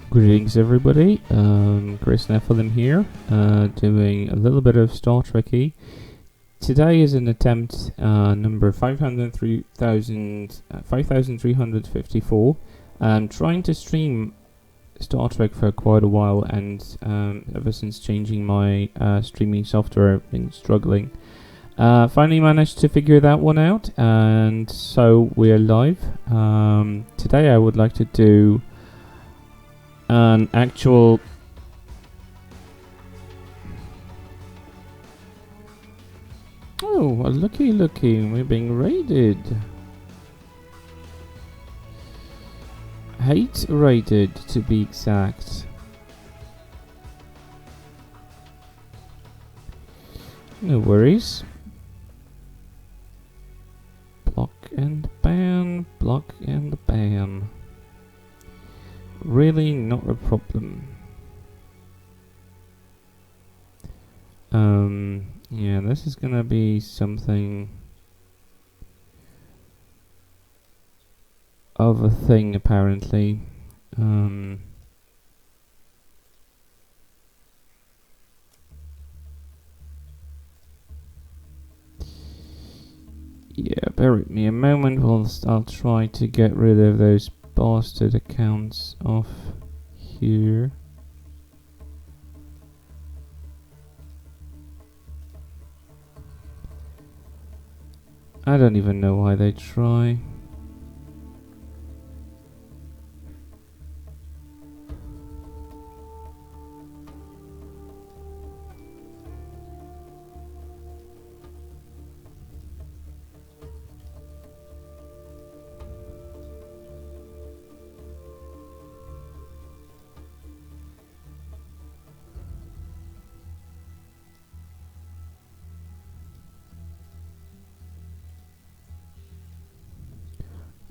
Greetings everybody, Chris Nephilim here, doing a little bit of Star Trek-y. Today is an attempt, number 5354. I'm trying to stream Star Trek for quite a while, and ever since changing my streaming software I've been struggling. Finally managed to figure that one out, and so we're live. Today I would like to do an actual looky, we're being raided. Hate raided, to be exact. No worries. Block and ban, block and ban. Really not a problem. Yeah, this is gonna be something of a thing apparently. Yeah, bear with me a moment whilst I'll try to get rid of those bastard accounts off here. I don't even know why they try.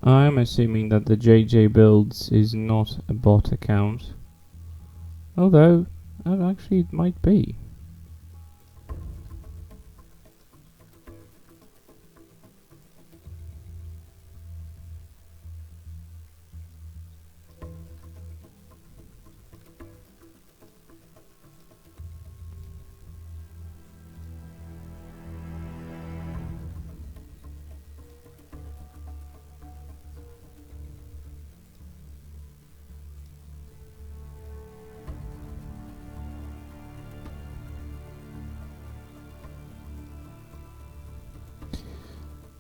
I'm assuming that the JJ Builds is not a bot account, although actually it might be.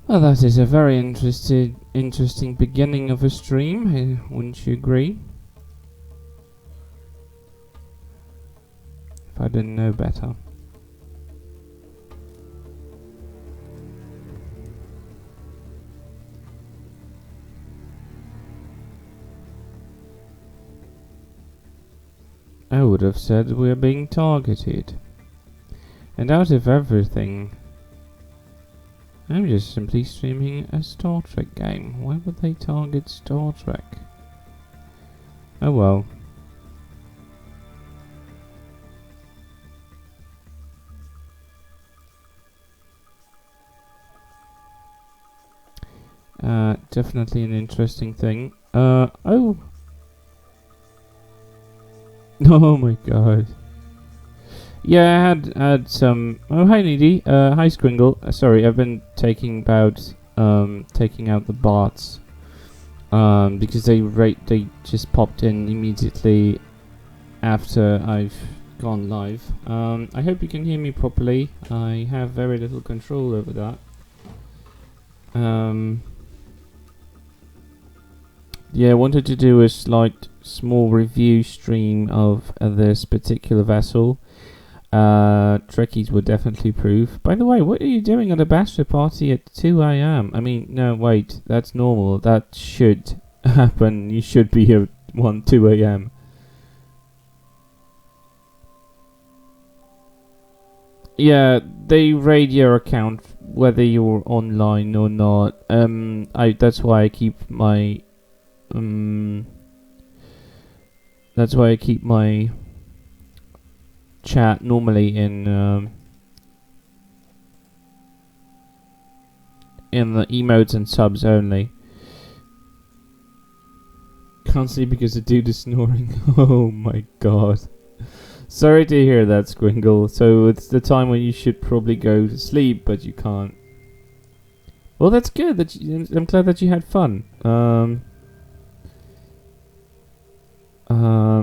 Well, that is a very interesting beginning of a stream, wouldn't you agree? If I didn't know better. I would have said we're being targeted. And out of everything, I'm just simply streaming a Star Trek game. Why would they target Star Trek? Oh well. Definitely an interesting thing. Oh. Oh my god. Yeah, I had some. Oh, hi Needy. Hi Scringle. Sorry, I've been taking out the bots. Because they just popped in immediately after I've gone live. I hope you can hear me properly. I have very little control over that. Yeah, I wanted to do a slight small review stream of this particular vessel. Trekkies would definitely prove. By the way, what are you doing at a bachelor party at 2 AM? I mean, no, wait, that's normal. That should happen. You should be here at 2 AM. Yeah, they raid your account whether you're online or not. That's why I keep my chat normally in the emotes and subs only, Can't sleep because the dude is snoring. Oh my god. Sorry to hear that, Squingle. So it's the time when you should probably go to sleep, but you can't. Well, that's good. I'm glad that you had fun.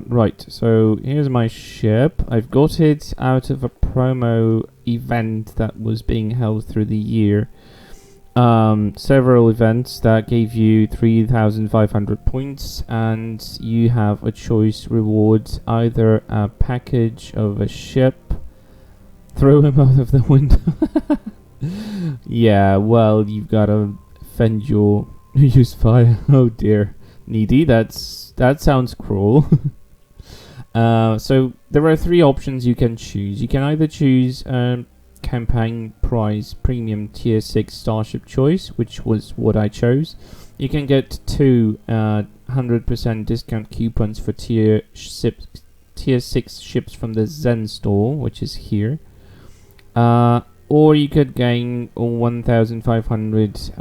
Right, so here's my ship. I've got it out of a promo event that was being held through the year. Several events that gave you 3,500 points, and you have a choice reward, either a package of a ship. Throw him out of the window. Yeah, well, you've gotta fend your use fire. Oh dear, needy. That sounds cruel. So there are 3 options you can choose. You can either choose campaign prize premium tier 6 starship choice, which was what I chose. You can get 2 100% discount coupons for tier 6 ships from the Zen store, which is here. Or you could gain 1,500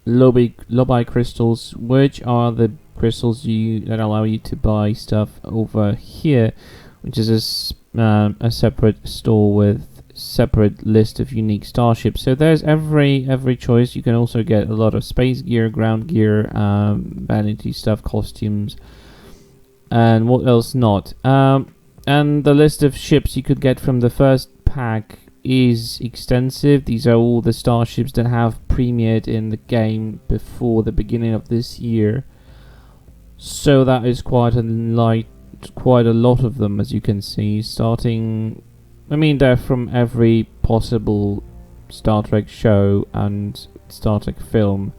Lobi crystals, which are the crystals that allow you to buy stuff over here, which is a separate store with separate list of unique starships. So there's every choice. You can also get a lot of space gear, ground gear, vanity stuff, costumes, and what else not. And the list of ships you could get from the first pack is extensive. These are all the starships that have premiered in the game before the beginning of this year. So that is quite a lot of them, as you can see. They're from every possible Star Trek show and Star Trek film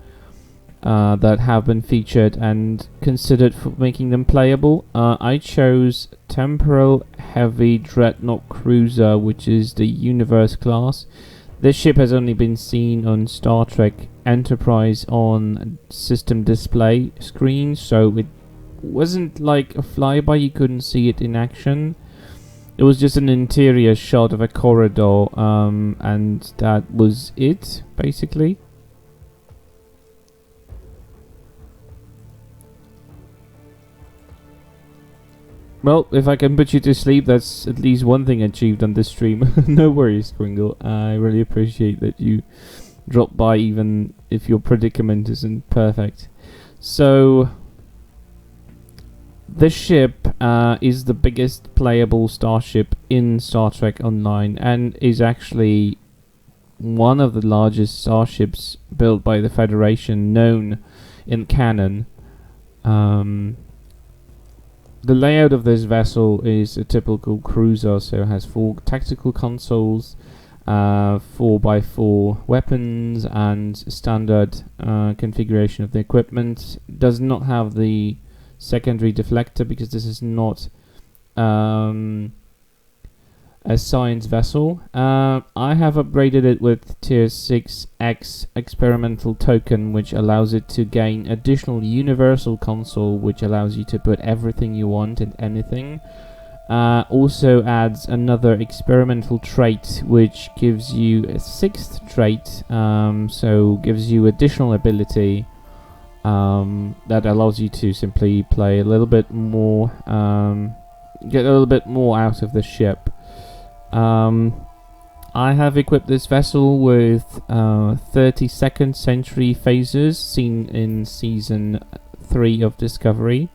that have been featured and considered for making them playable. I chose Temporal Heavy Dreadnought Cruiser, which is the Universe class. This ship has only been seen on Star Trek Enterprise on system display screens, so it wasn't like a flyby. You couldn't see it in action. It was just an interior shot of a corridor, and that was it, basically. Well, if I can put you to sleep, that's at least one thing achieved on this stream. No worries, Kringle. I really appreciate that you dropped by, even if your predicament isn't perfect. So, the ship is the biggest playable starship in Star Trek Online, and is actually one of the largest starships built by the Federation known in canon. The layout of this vessel is a typical cruiser, so it has 4 tactical consoles, 4x4 weapons, and standard configuration of the equipment. It does not have the secondary deflector because this is not a science vessel. I have upgraded it with tier 6X experimental token, which allows it to gain additional universal console, which allows you to put everything you want in anything. Also adds another experimental trait, which gives you a 6th trait, so gives you additional ability that allows you to simply play a little bit more, get a little bit more out of the ship. I have equipped this vessel with 32nd century phasers seen in season 3 of Discovery.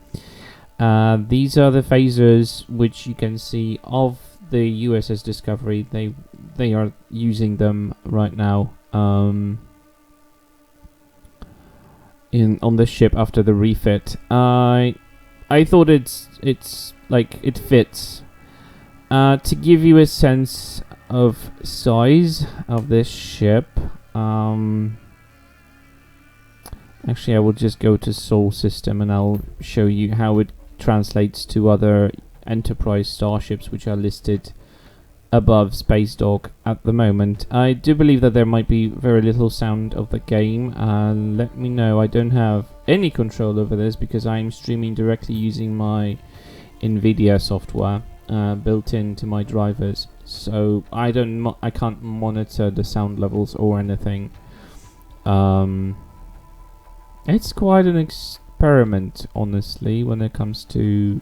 These are the phasers which you can see of the USS Discovery. They are using them right now on the ship after the refit. I thought it's like it fits. To give you a sense of size of this ship, actually I will just go to Sol System and I'll show you how it translates to other Enterprise starships which are listed above Space Dog at the moment. I do believe that there might be very little sound of the game. Let me know. I don't have any control over this because I'm streaming directly using my NVIDIA software built into my drivers, so I can't monitor the sound levels or anything. It's quite an experiment, honestly, when it comes to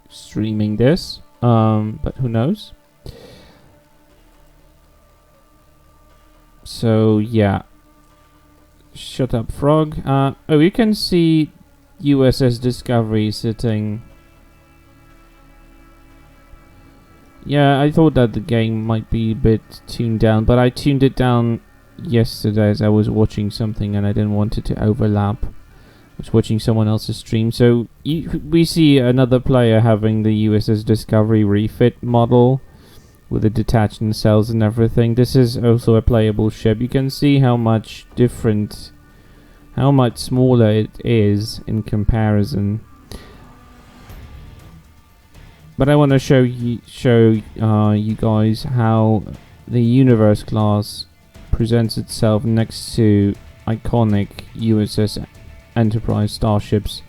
streaming this. But who knows? So yeah. Shut up, frog. Oh, you can see USS Discovery sitting. Yeah, I thought that the game might be a bit tuned down, but I tuned it down yesterday as I was watching something and I didn't want it to overlap. I was watching someone else's stream. So we see another player having the USS Discovery refit model with the detached nacelles and everything. This is also a playable ship. You can see how much smaller it is in comparison. But I want to show you guys how the Universe class presents itself next to iconic USS Enterprise starships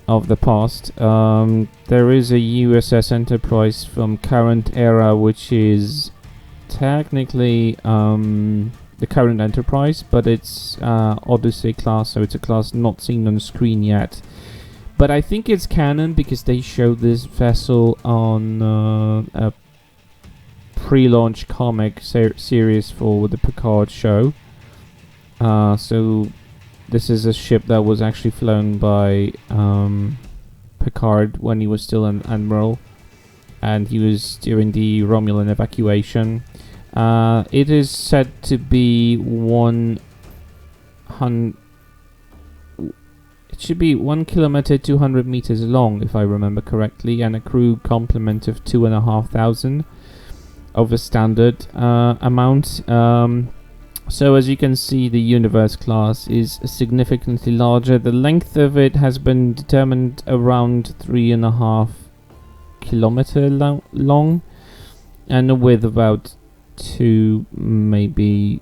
of the past. There is a USS Enterprise from current era, which is technically the current Enterprise, but it's Odyssey class, so it's a class not seen on screen yet. But I think it's canon because they showed this vessel on a pre-launch comic series for the Picard show. So this is a ship that was actually flown by Picard when he was still an admiral, and he was during the Romulan evacuation. It is said to be 100. It should be 1 kilometer 200 meters long, if I remember correctly, and a crew complement of 2,500 of a standard amount. So as you can see, the Universe class is significantly larger. The length of it has been determined around 3.5 kilometer long, and the width about 2, maybe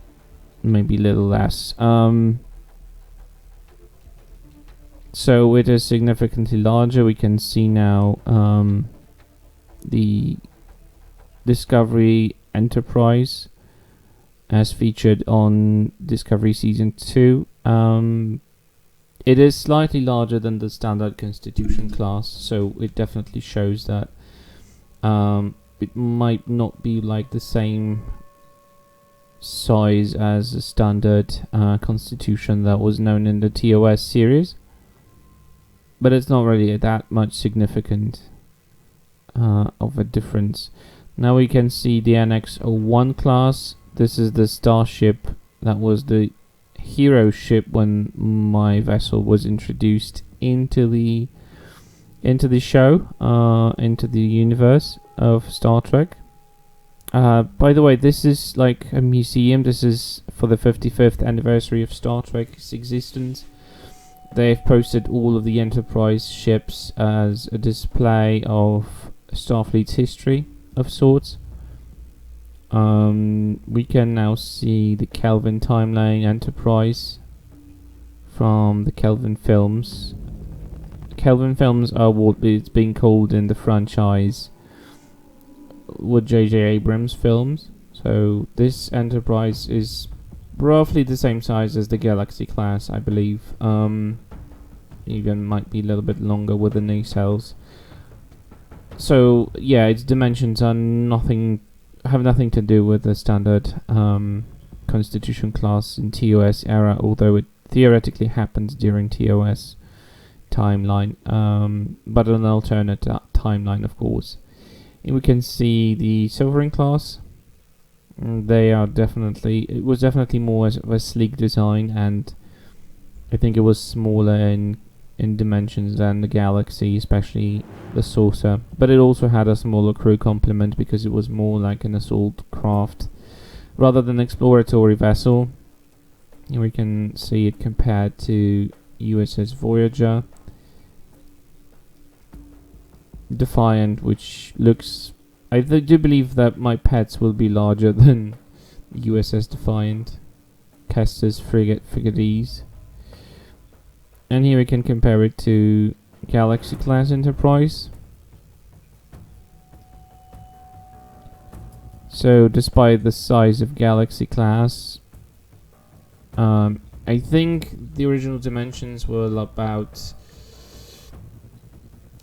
a little less. So it is significantly larger. We can see now the Discovery Enterprise as featured on Discovery Season 2. It is slightly larger than the standard Constitution class, so it definitely shows that it might not be like the same size as the standard Constitution that was known in the TOS series. But it's not really that much significant of a difference. Now we can see the NX-01 class. This is the starship that was the hero ship when my vessel was introduced into the show, into the universe of Star Trek. By the way, this is like a museum. This is for the 55th anniversary of Star Trek's existence. They've posted all of the Enterprise ships as a display of Starfleet's history of sorts. We can now see the Kelvin timeline Enterprise from the Kelvin films. Kelvin films are what it's being called in the franchise with J.J. Abrams films. So this Enterprise is roughly the same size as the Galaxy class, I believe. Even might be a little bit longer with the nacelles. So yeah, its dimensions are have nothing to do with the standard Constitution class in TOS era, although it theoretically happens during TOS timeline, but an alternate timeline, of course. And we can see the Sovereign class. It was definitely more of a sleek design, and I think it was smaller in dimensions than the Galaxy, especially the saucer. But it also had a smaller crew complement because it was more like an assault craft rather than exploratory vessel. Here we can see it compared to USS Voyager, Defiant, which looks... I do believe that my pets will be larger than USS Defiant, Kestis frigates. And here we can compare it to Galaxy class Enterprise. So despite the size of Galaxy class, I think the original dimensions were about...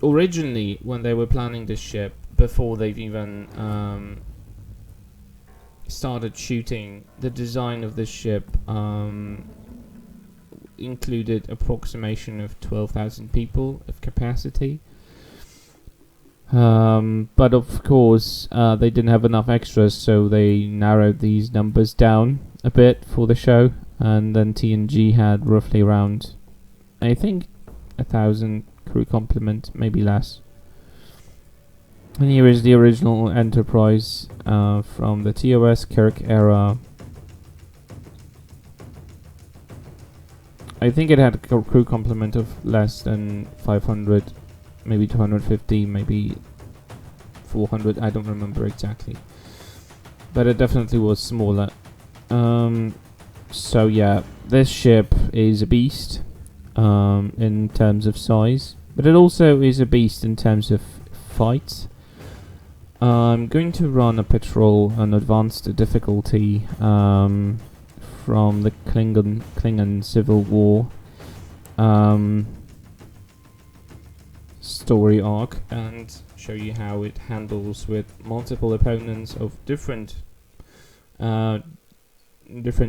Originally, when they were planning this ship, before they've even started shooting, the design of this ship included approximation of 12,000 people of capacity. But of course, they didn't have enough extras, so they narrowed these numbers down a bit for the show. And then TNG had roughly around, I think, 1,000 crew complement, maybe less. And here is the original Enterprise from the TOS Kirk era. I think it had a crew complement of less than 500, maybe 250, maybe 400, I don't remember exactly. But it definitely was smaller. So yeah, this ship is a beast in terms of size, but it also is a beast in terms of fights. I'm going to run a patrol on advanced difficulty from the Klingon Civil War story arc and show you how it handles with multiple opponents of different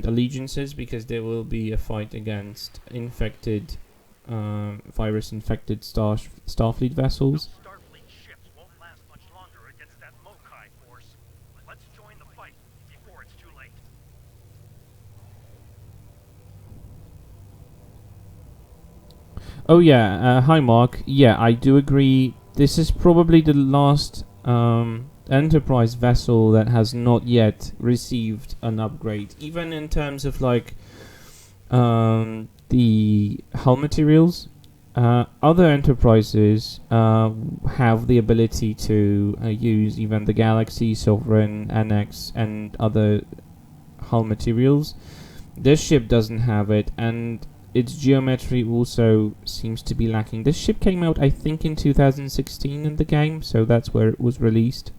allegiances, because there will be a fight against infected, virus-infected Starfleet vessels. Starfleet ships won't last much longer against that Mokai force. Let's join the fight before it's too late. Oh yeah, hi Mark. Yeah, I do agree. This is probably the last Enterprise vessel that has not yet received an upgrade, even in terms of like the hull materials. Other Enterprises have the ability to use even the Galaxy, Sovereign, NX, and other hull materials. This ship doesn't have it, and its geometry also seems to be lacking. This ship came out, I think, in 2016 in the game, so that's where it was released.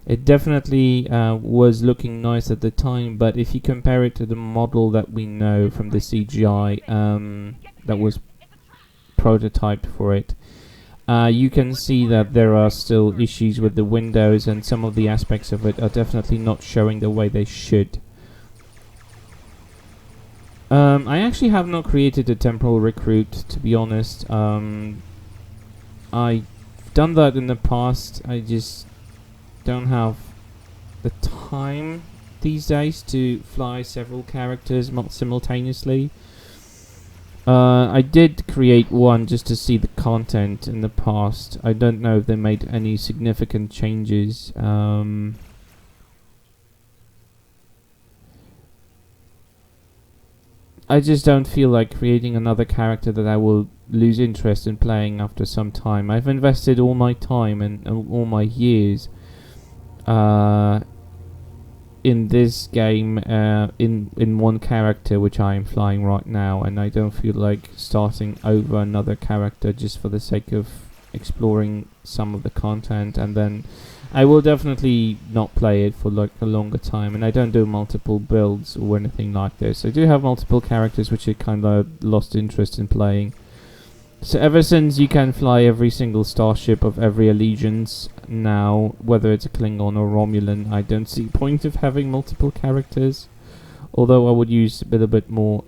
It definitely was looking nice at the time, but if you compare it to the model that we know from the CGI that was prototyped for it, you can see that there are still issues with the windows, and some of the aspects of it are definitely not showing the way they should. I actually have not created a temporal recruit, to be honest. I've done that in the past. I just don't have the time these days to fly several characters simultaneously. I did create one just to see the content in the past. I don't know if they made any significant changes. I just don't feel like creating another character that I will lose interest in playing after some time. I've invested all my time and all my years in this game, in one character which I am flying right now, and I don't feel like starting over another character just for the sake of exploring some of the content. And then I will definitely not play it for like a longer time, and I don't do multiple builds or anything like this. I do have multiple characters which I kind of lost interest in playing. So ever since you can fly every single starship of every allegiance now, whether it's a Klingon or Romulan, I don't see point of having multiple characters. Although I would use a little bit more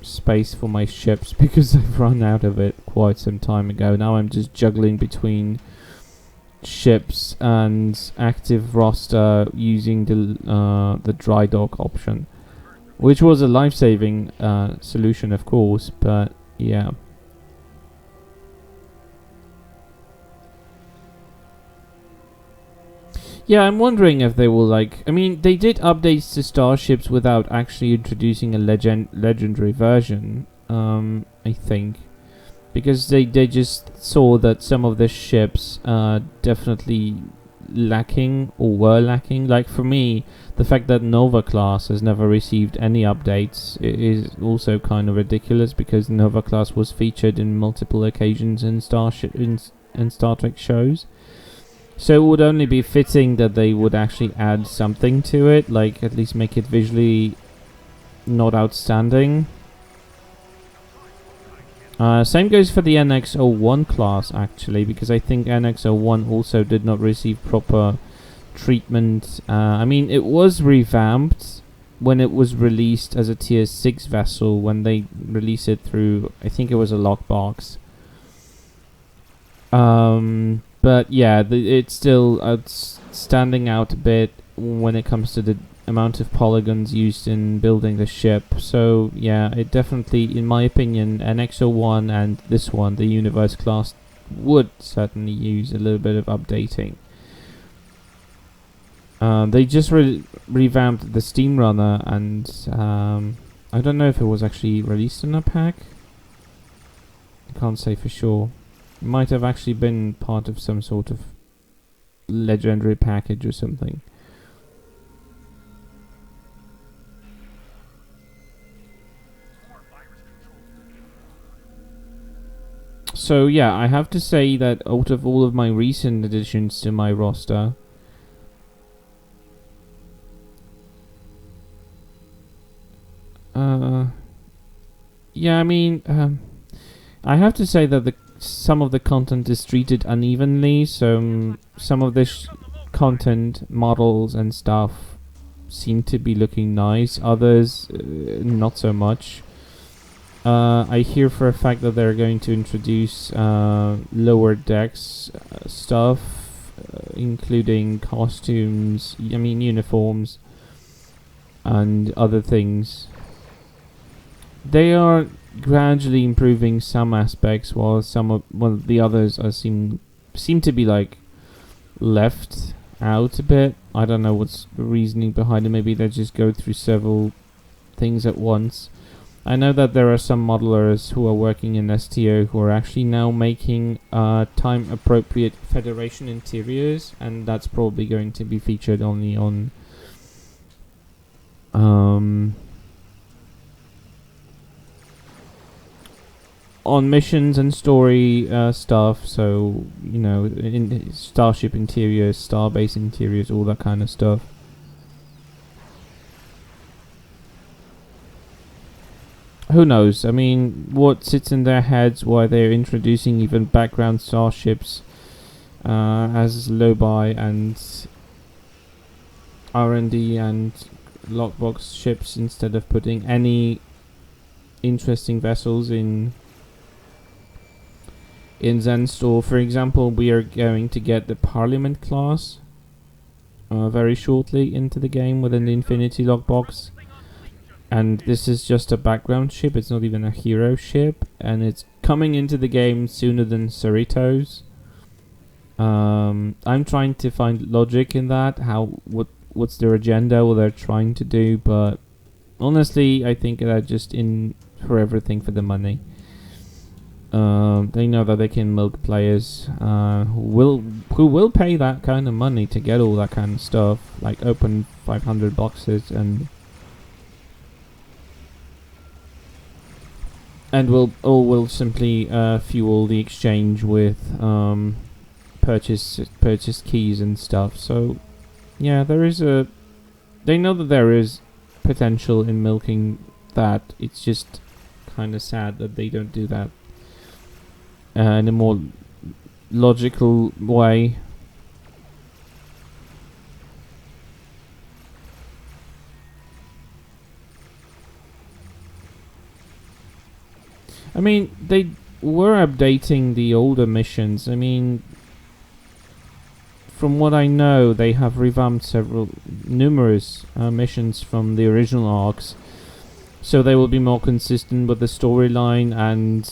space for my ships, because I've run out of it quite some time ago. Now I'm just juggling between ships and active roster using the dry dock option, which was a life-saving solution, of course, but yeah. Yeah, I'm wondering if they will I mean, they did updates to starships without actually introducing a legendary version, I think. Because they just saw that some of the ships are definitely lacking, or were lacking. Like for me, the fact that Nova class has never received any updates is also kind of ridiculous, because Nova class was featured in multiple occasions in Star Trek shows. So it would only be fitting that they would actually add something to it, like at least make it visually not outstanding. Same goes for the NX-01 class, actually, because I think NX-01 also did not receive proper treatment. I mean, it was revamped when it was released as a tier 6 vessel, when they released it through, I think it was a lockbox. But yeah, it's still standing out a bit when it comes to the amount of polygons used in building the ship. So yeah, it definitely, in my opinion, NX-01 and this one, the Universe class, would certainly use a little bit of updating. They just revamped the Steam Runner, and I don't know if it was actually released in a pack. I can't say for sure. It might have actually been part of some sort of legendary package or something. So yeah, I have to say that out of all of my recent additions to my roster, yeah, I mean, I have to say that some of the content is treated unevenly. So some of this content, models and stuff, seem to be looking nice. Others, not so much. I hear for a fact that they're going to introduce lower decks stuff, including costumes, I mean uniforms, and other things. They are gradually improving some aspects, while the others seem to be like left out a bit. I don't know what's the reasoning behind it. Maybe they just go through several things at once. I know that there are some modelers who are working in STO who are actually now making time-appropriate Federation interiors, and that's probably going to be featured only on missions and story stuff. So, you know, in starship interiors, starbase interiors, all that kind of stuff. Who knows? I mean, what sits in their heads, why they're introducing even background starships as low-buy and R&D and lockbox ships, instead of putting any interesting vessels in Zenstore. For example, we are going to get the Parliament class very shortly into the game within the Infinity lockbox. And this is just a background ship, it's not even a hero ship, and it's coming into the game sooner than Cerritos. I'm trying to find logic in that, what's their agenda, what they're trying to do, but honestly, I think they're just in for everything for the money. They know that they can milk players who will pay that kind of money to get all that kind of stuff, like open 500 boxes and will simply fuel the exchange with purchase keys and stuff. So yeah, they know that there is potential in milking that. It's just kind of sad that they don't do that in a more logical way. I mean, they were updating the older missions. I mean, from what I know, they have revamped numerous missions from the original arcs, so they will be more consistent with the storyline, and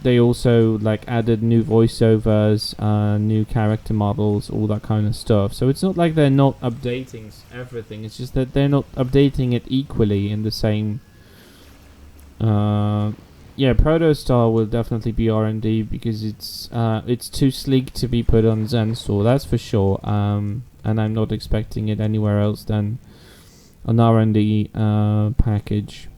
they also like added new voiceovers, new character models, all that kind of stuff. So it's not like they're not updating everything. It's just that they're not updating it equally in the same. Yeah, Protostar will definitely be R&D because it's too sleek to be put on Zenstore, that's for sure. And I'm not expecting it anywhere else than an R&D package.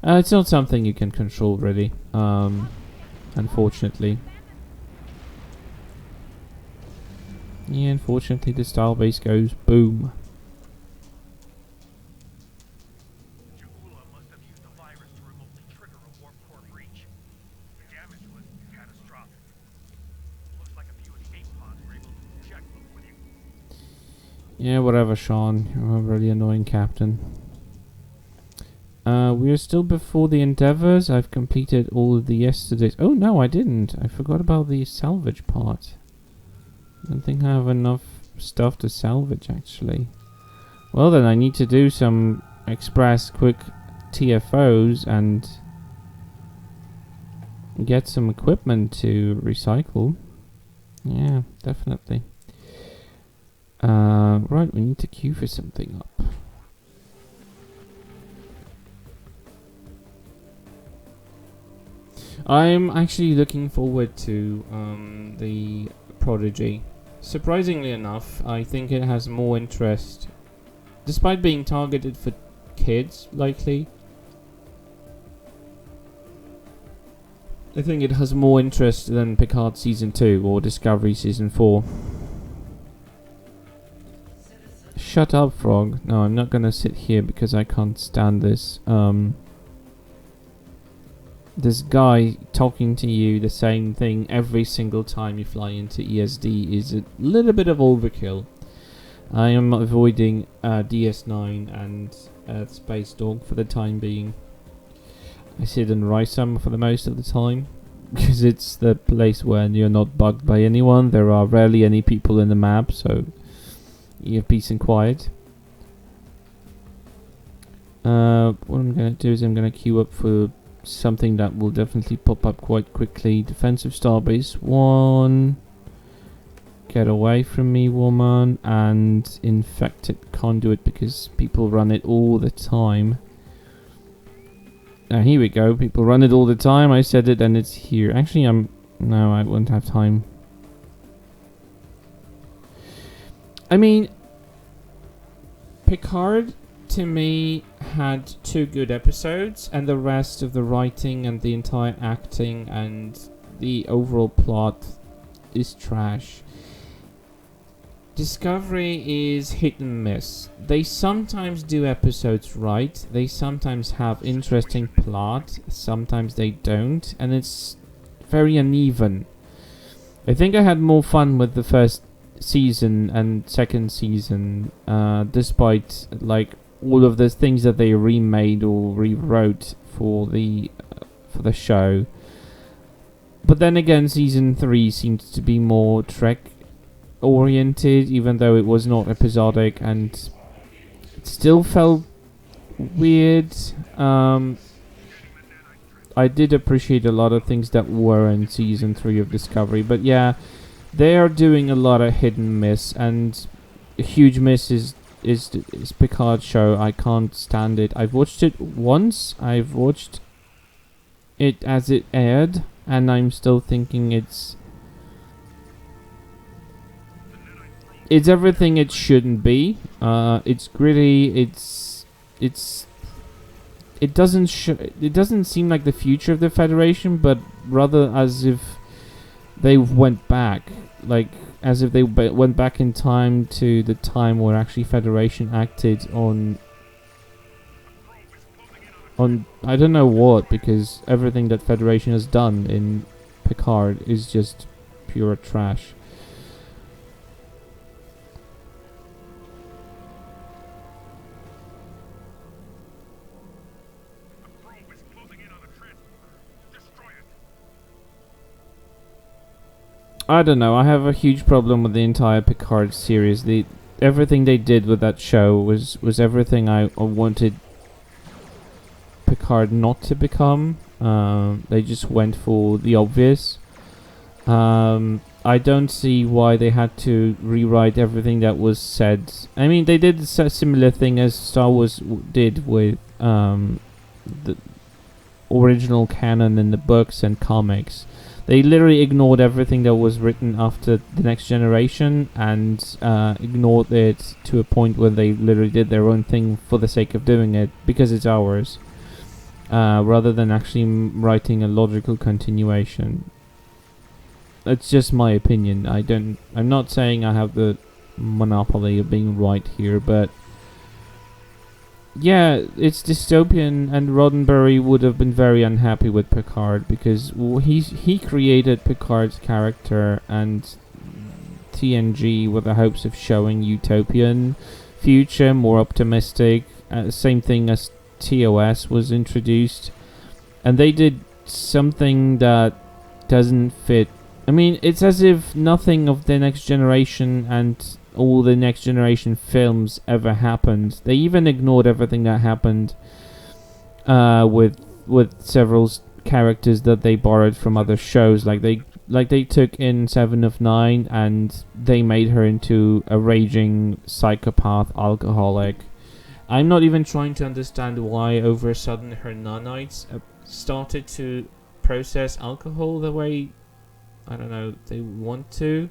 It's not something you can control really, unfortunately. Yeah, unfortunately the starbase goes boom. Juula must have used a virus to remotely trigger a warp core breach. The damage was catastrophic. Looks like a few escape pods were able to eject before the... Yeah, whatever, Sean. You're a really annoying captain. We're still before the endeavors. I've completed all of the yesterdays. Oh no, I didn't. I forgot about the salvage part. I don't think I have enough stuff to salvage, actually. Well, then I need to do some express quick TFOs and get some equipment to recycle. Yeah, definitely. Right, we need to queue for something up. I'm actually looking forward to the Prodigy. Surprisingly enough, I think it has more interest, despite being targeted for kids, likely. I think it has more interest than Picard Season 2 or Discovery Season 4. Shut up, Frog. No, I'm not gonna sit here because I can't stand this. This guy talking to you the same thing every single time you fly into ESD is a little bit of overkill. I am avoiding DS9 and Space Dog for the time being. I sit in Rysam for the most of the time because it's the place where you're not bugged by anyone. There are rarely any people in the map, so you have peace and quiet. What I'm going to do is I'm going to queue up for something that will definitely pop up quite quickly. Defensive Starbase 1. Get away from me, woman. And Infected Conduit, because people run it all the time. Here we go. People run it all the time. I said it and it's here. Actually, no, I won't have time. I mean, Picard to me had 2 good episodes, and the rest of the writing and the entire acting and the overall plot is trash. Discovery is hit and miss. They sometimes do episodes right, they sometimes have interesting plot, sometimes they don't, and it's very uneven. I think I had more fun with the first season and second season, despite like all of the things that they remade or rewrote for the show. But then again, season 3 seemed to be more Trek oriented, even though it was not episodic, and it still felt weird. I did appreciate a lot of things that were in season 3 of Discovery, but yeah, they are doing a lot of hit and miss, and a huge miss is Picard's show. I can't stand it. I've watched it once. I've watched it as it aired, and I'm still thinking it's everything it shouldn't be. It's gritty. It doesn't seem like the future of the Federation, but rather as if they went back, like as if they went back in time to the time where actually Federation acted on I don't know what, because everything that Federation has done in Picard is just pure trash. I don't know, I have a huge problem with the entire Picard series. Everything they did with that show was everything I wanted Picard not to become. They just went for the obvious. I don't see why they had to rewrite everything that was said. I mean, they did a similar thing as Star Wars did with the original canon in the books and comics. They literally ignored everything that was written after The Next Generation and ignored it to a point where they literally did their own thing for the sake of doing it, because it's ours, rather than actually writing a logical continuation. That's just my opinion. I'm not saying I have the monopoly of being right here, but yeah, it's dystopian, and Roddenberry would have been very unhappy with Picard because he created Picard's character, and TNG with the hopes of showing utopian future, more optimistic. Same thing as TOS was introduced, and they did something that doesn't fit. I mean, it's as if nothing of the Next Generation and all the Next Generation films ever happened. They even ignored everything that happened with several characters that they borrowed from other shows. Like they took in Seven of Nine and they made her into a raging psychopath alcoholic. I'm not even trying to understand why over a sudden her nanites started to process alcohol the way, I don't know, they want to.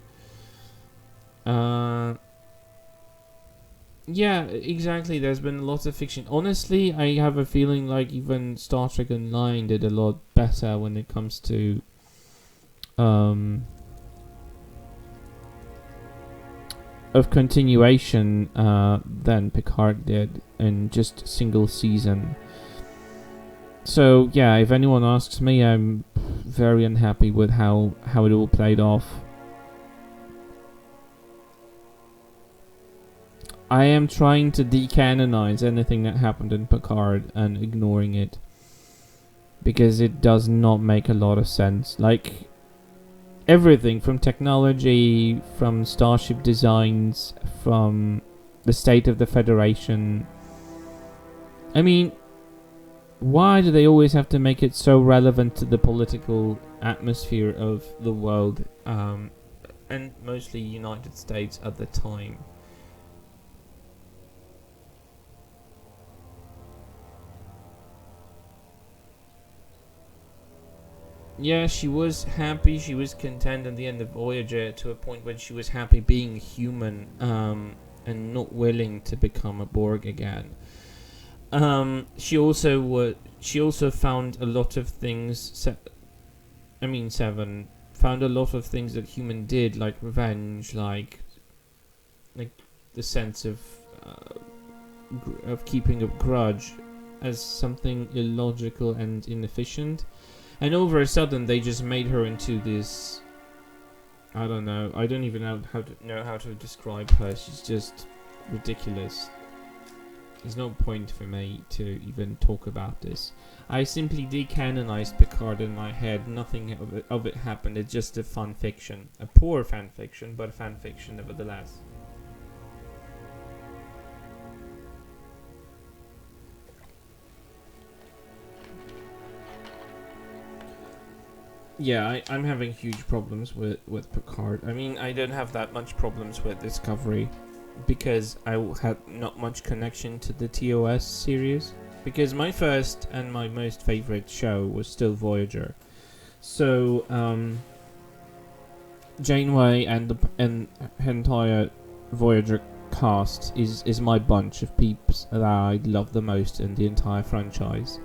Yeah, exactly. There's been a lot of fiction. Honestly, I have a feeling like even Star Trek Online did a lot better when it comes to of continuation than Picard did in just a single season. So yeah, if anyone asks me, I'm very unhappy with how it all played off. I am trying to decanonize anything that happened in Picard and ignoring it because it does not make a lot of sense. Like, everything from technology, from starship designs, from the state of the Federation. I mean, why do they always have to make it so relevant to the political atmosphere of the world, and mostly United States at the time? Yeah, she was happy, she was content at the end of Voyager, to a point when she was happy being human, and not willing to become a Borg again. She also found a lot of things. Seven found a lot of things that human did, like revenge, like the sense of keeping a grudge, as something illogical and inefficient. And over a sudden, they just made her into this. I don't know. I don't even know how to describe her. She's just ridiculous. There's no point for me to even talk about this. I simply decanonized Picard in my head. Nothing of it happened. It's just a fan fiction, a poor fan fiction, but a fan fiction nevertheless. Yeah, I'm having huge problems with Picard. I mean, I don't have that much problems with Discovery because I had not much connection to the TOS series. Because my first and my most favorite show was still Voyager. So, Janeway and the entire Voyager cast is my bunch of peeps that I love the most in the entire franchise.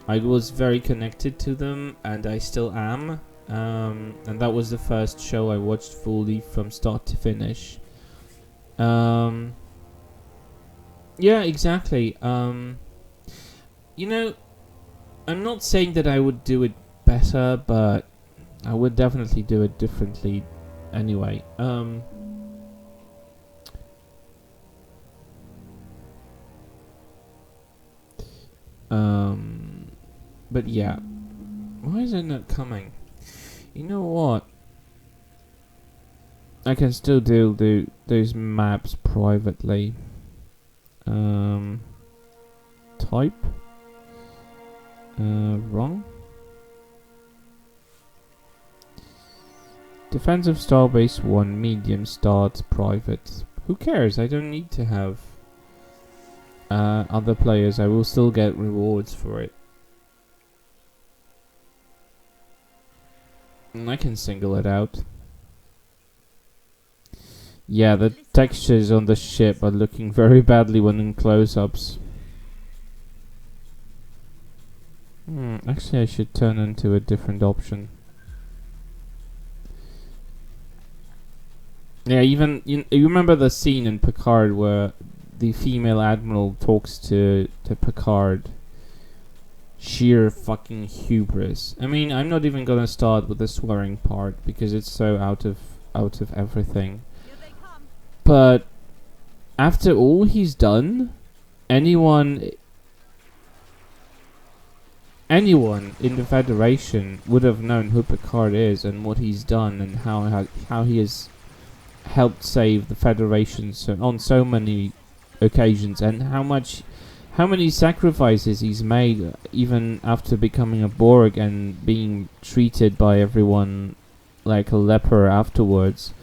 I was very connected to them, and I still am. And that was the first show I watched fully from start to finish. Yeah, exactly. I'm not saying that I would do it better, but I would definitely do it differently anyway. But yeah. Why is it not coming? You know what? I can still do those maps privately. Type. Wrong. Defensive Starbase 1 medium start private. Who cares? I don't need to have other players. I will still get rewards for it. And I can single it out. Yeah, the textures on the ship are looking very badly when in close-ups. Actually, I should turn into a different option. Yeah, even you remember the scene in Picard where the female admiral talks to Picard. Sheer fucking hubris. I mean, I'm not even gonna start with the swearing part because it's so out of everything. But after all he's done, anyone in the Federation would have known who Picard is and what he's done and how he has helped save the Federation on so many occasions, and how many sacrifices he's made even after becoming a Borg and being treated by everyone like a leper afterwards.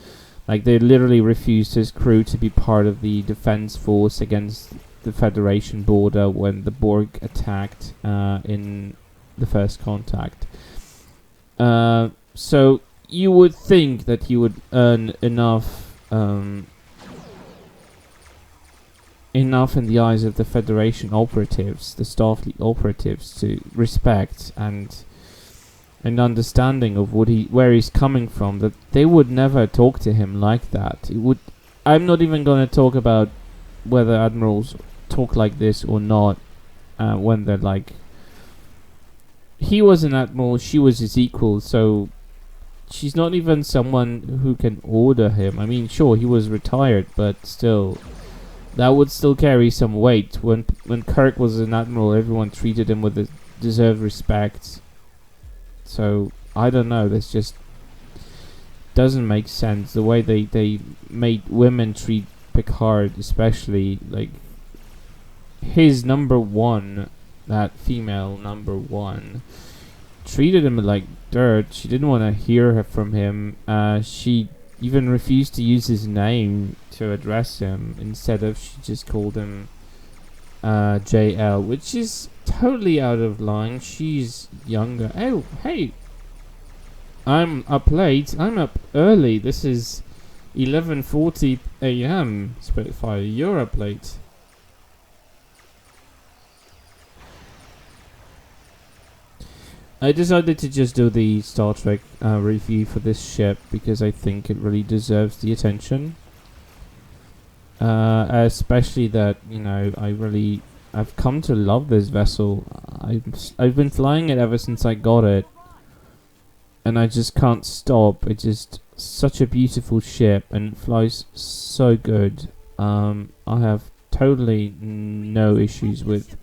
Like, they literally refused his crew to be part of the defense force against the Federation border when the Borg attacked in the First Contact. So you would think that he would earn enough enough in the eyes of the Federation operatives, the Starfleet operatives, to respect and an understanding of where he's coming from, that they would never talk to him like that. I'm not even going to talk about whether admirals talk like this or not, when they're like, he was an admiral, she was his equal, so she's not even someone who can order him. I mean, sure, he was retired, but still, that would still carry some weight. When Kirk was an admiral, everyone treated him with the deserved respect. So, I don't know, this just doesn't make sense. The way they made women treat Picard, especially, like, his number one, that female number one, treated him like dirt. She didn't want to hear from him. She even refused to use his name to address him. Instead of, she just called him JL, which is totally out of line. She's younger. Oh, hey, I'm up late. I'm up early. This is 11:40 a.m. Spitfire, you're up late. I decided to just do the Star Trek review for this ship because I think it really deserves the attention. Especially that, you know, I've come to love this vessel. I've been flying it ever since I got it, and I just can't stop. It's just such a beautiful ship and it flies so good. I have totally no issues with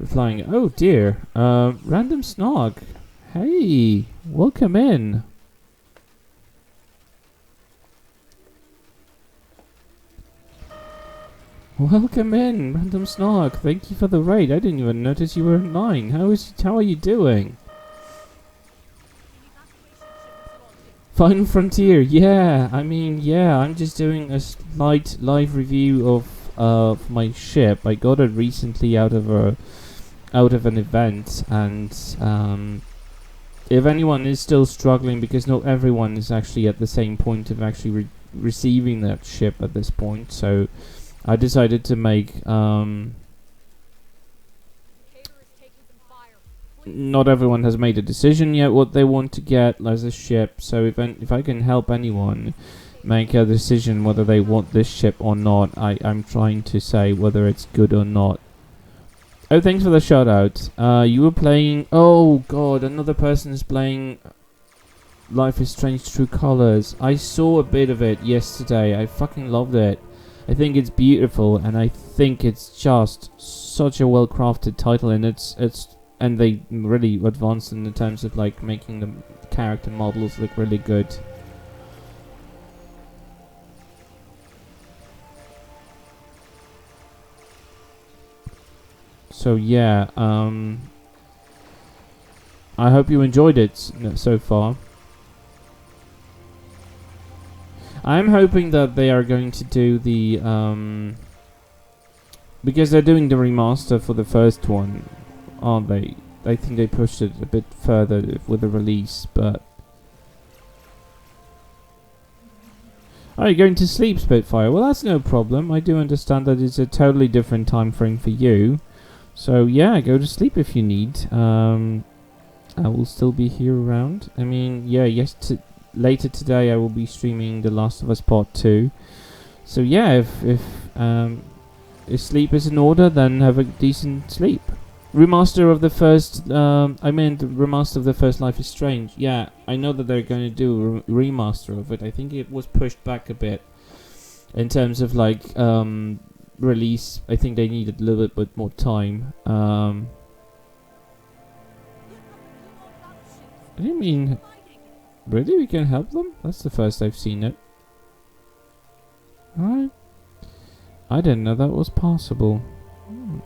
flying. Oh dear, random snog. Hey, welcome in. Welcome in, random snog. Thank you for the raid. I didn't even notice you were 9. How are you doing? Final Frontier, yeah. I mean, yeah. I'm just doing a slight live review of my ship. I got it recently out of an event, and if anyone is still struggling, because not everyone is actually at the same point of actually receiving that ship at this point, so I decided to make not everyone has made a decision yet what they want to get as a ship, so if I can help anyone make a decision whether they want this ship or not, I'm trying to say whether it's good or not. Oh, thanks for the shout out. You were playing... Oh god, another person is playing Life is Strange True Colors. I saw a bit of it yesterday. I fucking loved it. I think it's beautiful, and I think it's just such a well-crafted title, and and they really advanced in the terms of like making the character models look really good. So yeah, I hope you enjoyed it so far. I'm hoping that they are going to do the because they're doing the remaster for the first one, aren't they? I think they pushed it a bit further with the release, but... Are you going to sleep, Spitfire? Well, that's no problem. I do understand that it's a totally different time frame for you. So yeah, go to sleep if you need. I will still be here around. I mean, yeah, later today I will be streaming The Last of Us Part 2. So yeah, if sleep is in order, then have a decent sleep. Remaster of the first, I meant the remaster of the first Life is Strange. Yeah, I know that they're going to do a remaster of it. I think it was pushed back a bit in terms of like release. I think they needed a little bit more time. I didn't mean, really, we can help them? That's the first I've seen it. Alright. I didn't know that was possible. Hmm.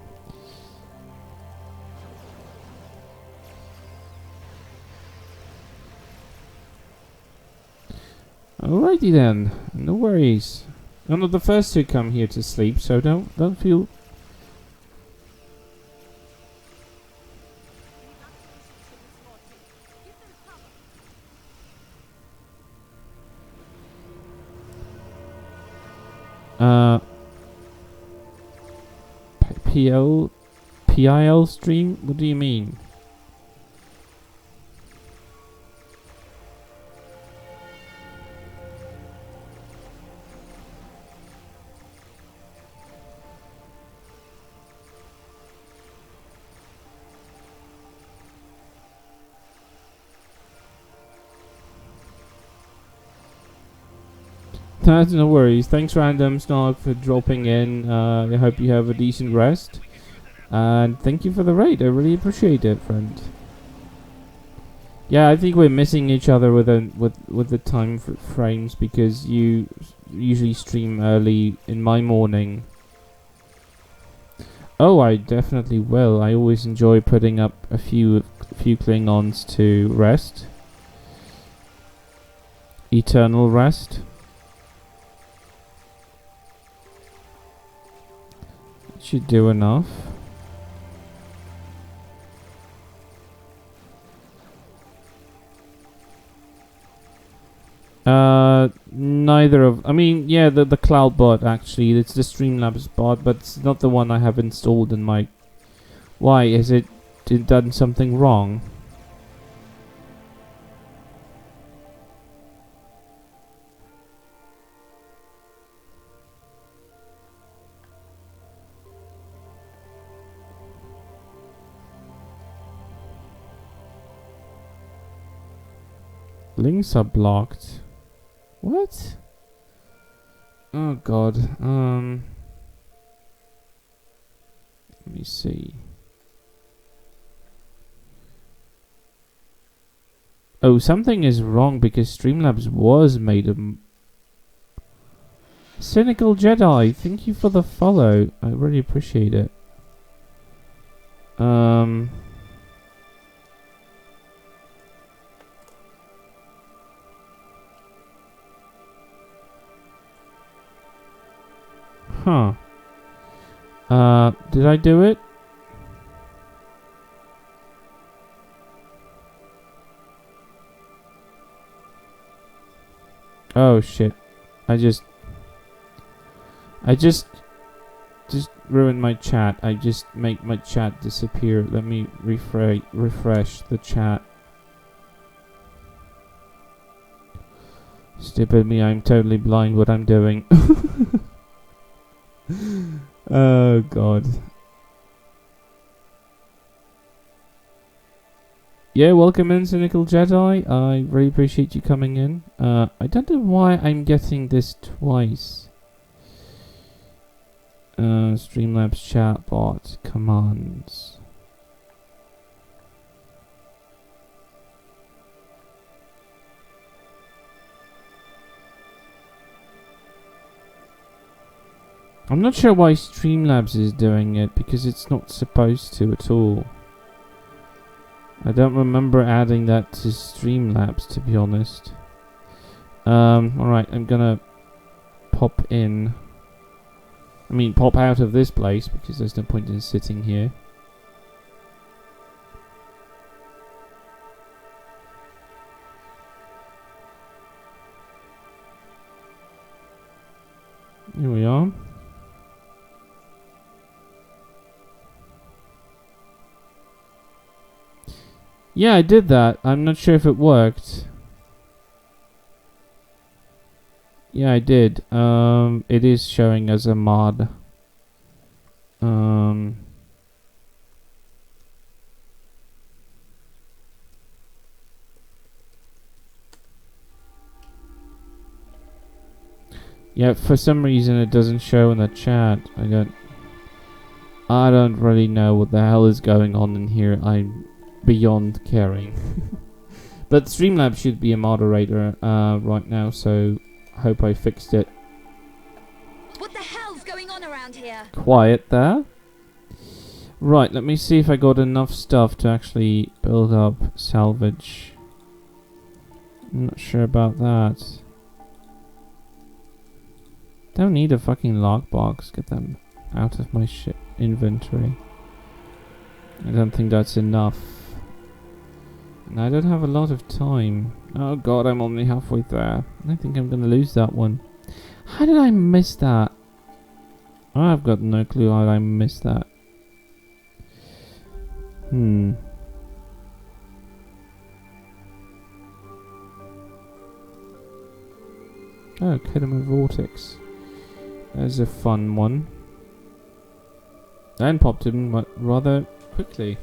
Alrighty then, no worries. I'm not the first to come here to sleep, so don't feel. PIL stream? What do you mean? That's no worries. Thanks, Random Snog, for dropping in. I hope you have a decent rest. And thank you for the raid. I really appreciate it, friend. Yeah, I think we're missing each other with the time frames because you usually stream early in my morning. Oh, I definitely will. I always enjoy putting up a few Klingons to rest. Eternal rest. Should do enough. Neither of. I mean, yeah, the cloud bot actually. It's the Streamlabs bot, but it's not the one I have installed in my. Why is it done something wrong? Links are blocked. What? Oh god. Let me see. Oh, something is wrong because Streamlabs was made a Cynical Jedi. Thank you for the follow. I really appreciate it. Huh. Did I do it? Oh shit. I just ruined my chat. I just make my chat disappear. Let me refresh the chat. Stupid me, I'm totally blind what I'm doing. Oh god. Yeah, welcome in, Cynical Jedi. I really appreciate you coming in. I don't know why I'm getting this twice. Streamlabs chatbot commands. I'm not sure why Streamlabs is doing it, because it's not supposed to at all. I don't remember adding that to Streamlabs, to be honest. Alright, I'm gonna pop in. I mean, pop out of this place, because there's no point in sitting here. Here we are. Yeah, I did that. I'm not sure if it worked. Yeah, I did. It is showing as a mod. Yeah, for some reason it doesn't show in the chat. I don't really know what the hell is going on in here. I'm beyond caring. But Streamlabs should be a moderator right now, so hope I fixed it. What the hell's going on around here? Quiet there. Right, let me see if I got enough stuff to actually build up salvage. I'm not sure about that. Don't need a fucking lockbox. Get them out of my shit inventory. I don't think that's enough. And I don't have a lot of time. Oh god, I'm only halfway there. I think I'm gonna lose that one. How did I miss that? I've got no clue how I missed that. Oh, Kedama Vortex. There's a fun one. And popped in rather quickly.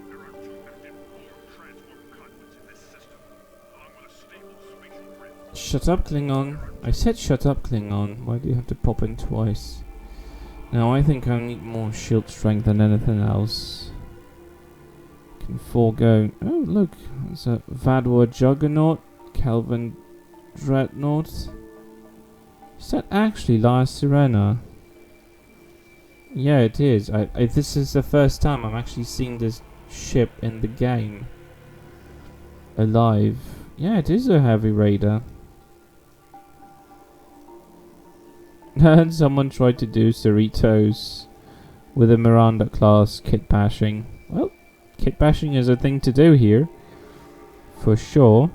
There are 2 active warp transwarp conduits in this system, along with a stable spatial grid. Shut up, Klingon. I said shut up, Klingon. Why do you have to pop in twice? Now I think I need more shield strength than anything else. Can forego. Oh look, there's a Vador Juggernaut, Kelvin Dreadnought. Is that actually La Sirena? Yeah, it is. This is the first time I'm actually seeing this ship in the game alive. Yeah, it is a heavy raider. And someone tried to do Cerritos with a Miranda class kit bashing. Well, kit bashing is a thing to do here, for sure.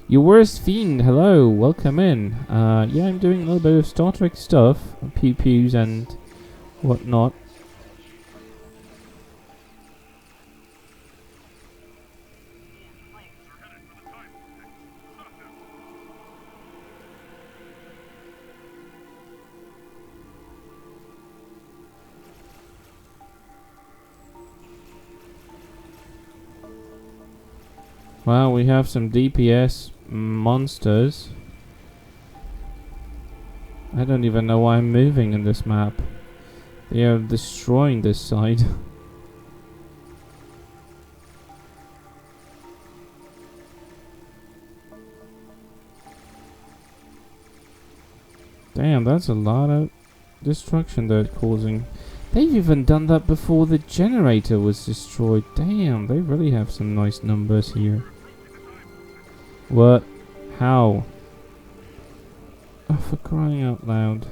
Your worst fiend, hello, welcome in. Yeah, I'm doing a little bit of Star Trek stuff, pew pews and whatnot. Well, we have some DPS monsters. I don't even know why I'm moving in this map. They are destroying this side. Damn, that's a lot of destruction they're causing. They've even done that before the generator was destroyed. Damn, they really have some nice numbers here. What? How? Oh, for crying out loud.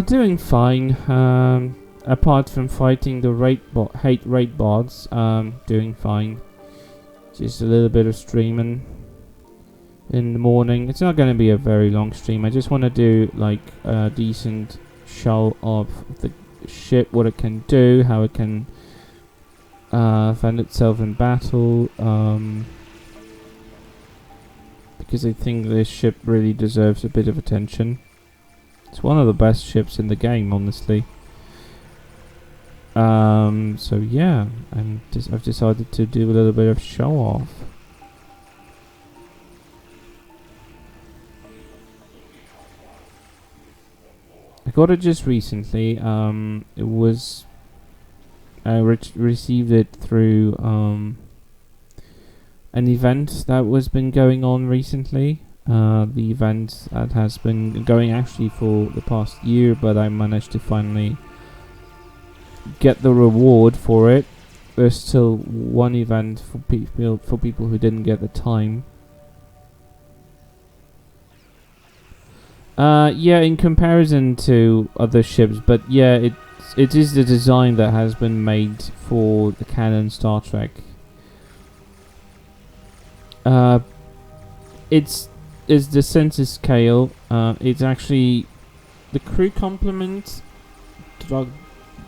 Doing fine. Apart from fighting the hate raid bots, doing fine. Just a little bit of streaming in the morning. It's not going to be a very long stream. I just want to do like a decent show of the ship, what it can do, how it can defend itself in battle. Because I think this ship really deserves a bit of attention. It's one of the best ships in the game, honestly. So yeah, I've decided to do a little bit of show off. I got it just recently. It was I received it through an event that was been going on recently. The event that has been going actually for the past year, but I managed to finally get the reward for it. There's still one event for people who didn't get the time. Yeah, in comparison to other ships, but yeah, it is the design that has been made for the canon Star Trek. It's the census scale. It's actually the crew complement. Doug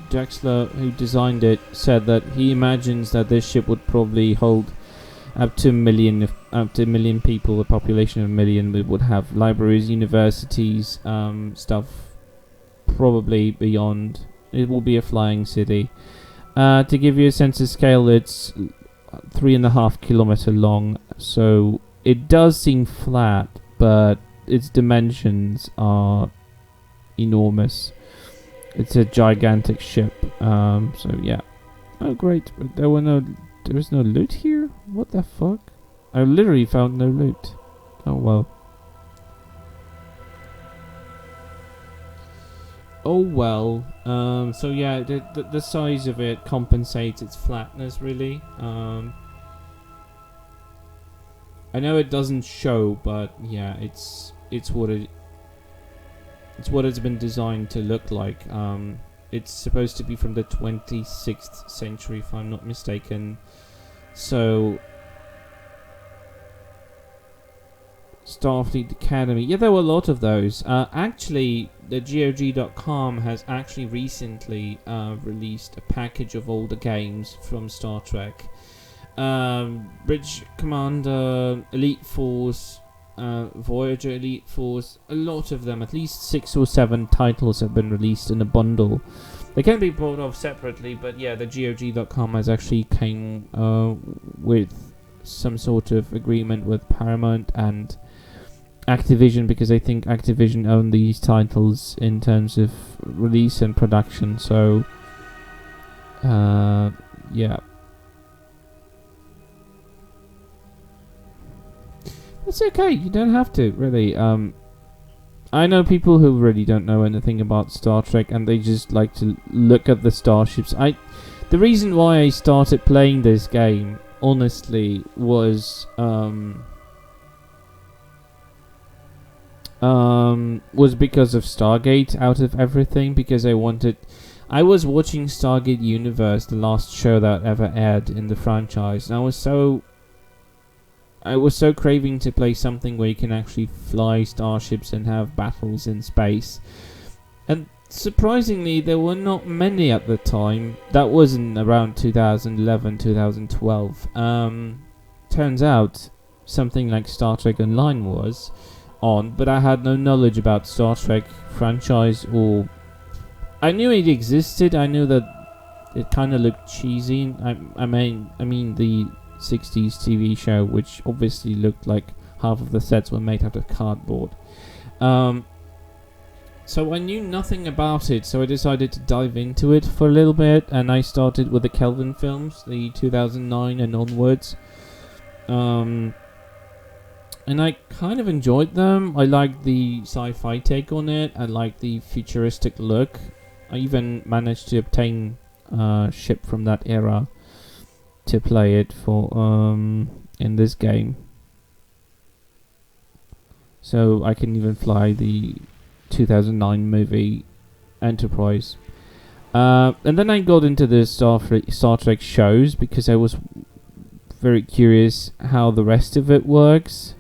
Drexler, who designed it, said that he imagines that this ship would probably hold up to a million people, a population of a million. We would have libraries, universities, stuff, probably beyond. It will be a flying city. To give you a sense of scale, it's 3.5 kilometer long, so it does seem flat, but its dimensions are enormous. It's a gigantic ship. So yeah. Oh great, but there was no loot here? What the fuck? I literally found no loot. Oh well. Oh well. So yeah, the size of it compensates its flatness really. I know it doesn't show, but yeah, it's what it's been designed to look like. It's supposed to be from the 26th century, if I'm not mistaken. So, Starfleet Academy. Yeah, there were a lot of those. Actually, the GOG.com has actually recently released a package of all the games from Star Trek. Bridge Commander, Elite Force, Voyager Elite Force, a lot of them, at least 6 or 7 titles have been released in a bundle. They can be bought off separately, but yeah, the GOG.com has actually came with some sort of agreement with Paramount and Activision, because I think Activision own these titles in terms of release and production, so yeah. It's okay, you don't have to, really. I know people who really don't know anything about Star Trek and they just like to look at the starships. The reason why I started playing this game, honestly, was because of Stargate, out of everything, because I was watching Stargate Universe, the last show that ever aired in the franchise, and I was so craving to play something where you can actually fly starships and have battles in space. And surprisingly, there were not many at the time. That wasn't around 2011, 2012. Turns out something like Star Trek Online was on, but I had no knowledge about Star Trek franchise, or I knew it existed. I knew that it kind of looked cheesy. I mean the 60s TV show, which obviously looked like half of the sets were made out of cardboard. So I knew nothing about it, so I decided to dive into it for a little bit, and I started with the Kelvin films, the 2009 and onwards. And I kind of enjoyed them. I liked the sci-fi take on it. I liked the futuristic look. I even managed to obtain a ship from that era to play it for in this game, so I can even fly the 2009 movie Enterprise. And then I got into the Star Trek shows because I was very curious how the rest of it works.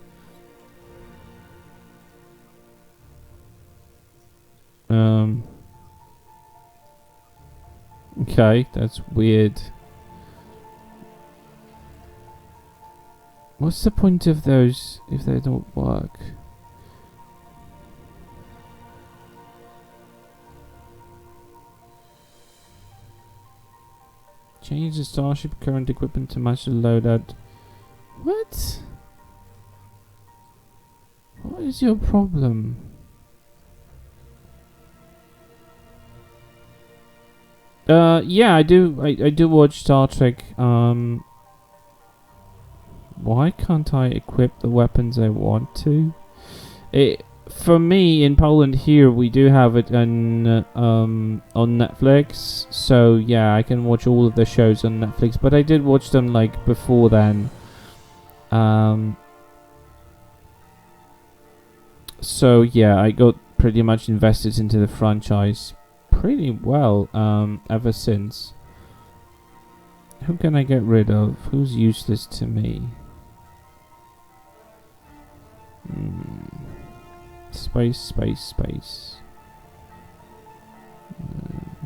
Okay, that's weird. What's the point of those if they don't work? Change the starship current equipment to match the loadout. What? What is your problem? Yeah, I do watch Star Trek. Why can't I equip the weapons I want to? For me, in Poland here, we do have it on Netflix. So yeah, I can watch all of the shows on Netflix. But I did watch them like before then. So yeah, I got pretty much invested into the franchise pretty well ever since. Who can I get rid of? Who's useless to me? Space, space, space.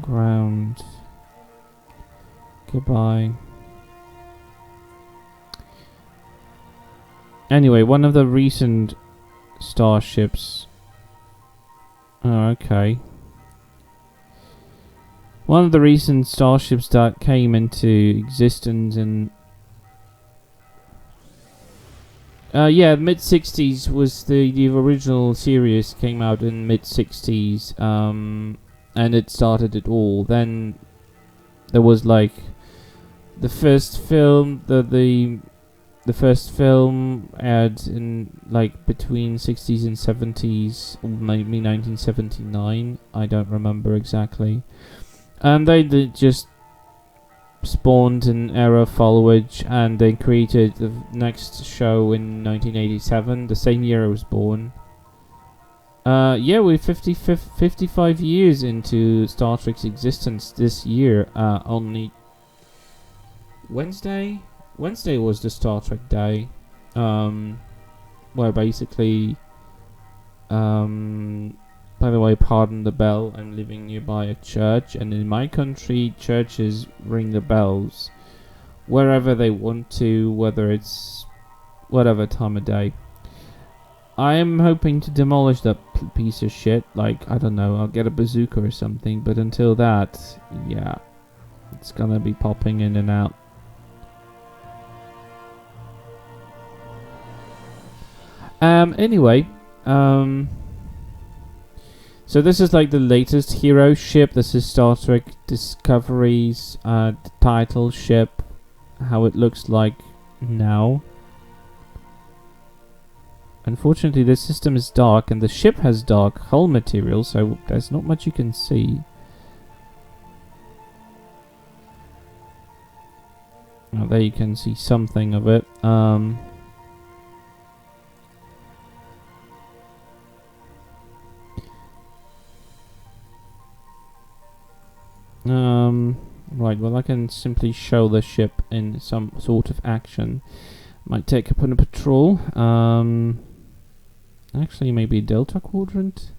Ground. Goodbye. Anyway, one of the recent starships. Oh, okay. One of the recent starships that came into existence in yeah, mid-60s was the original series came out in mid-60s, and it started it all. Then there was like the first film, the first film aired in like between 60s and 70s, or maybe 1979. I don't remember exactly. And they just spawned an era of followage, and they created the next show in 1987, the same year I was born. Yeah, we're 55 years into Star Trek's existence this year. Only Wednesday was the Star Trek Day, where basically, by the way, pardon the bell, I'm living nearby a church, and in my country, churches ring the bells wherever they want to, whether it's whatever time of day. I am hoping to demolish that piece of shit, like, I don't know, I'll get a bazooka or something, but until that, yeah, it's gonna be popping in and out. Anyway, so this is like the latest hero ship. This is Star Trek Discovery's title ship, how it looks like now. Unfortunately, the system is dark and the ship has dark hull material, so there's not much you can see. Now there you can see something of it. Right, well I can simply show the ship in some sort of action. Might take up on a patrol. Actually maybe Delta Quadrant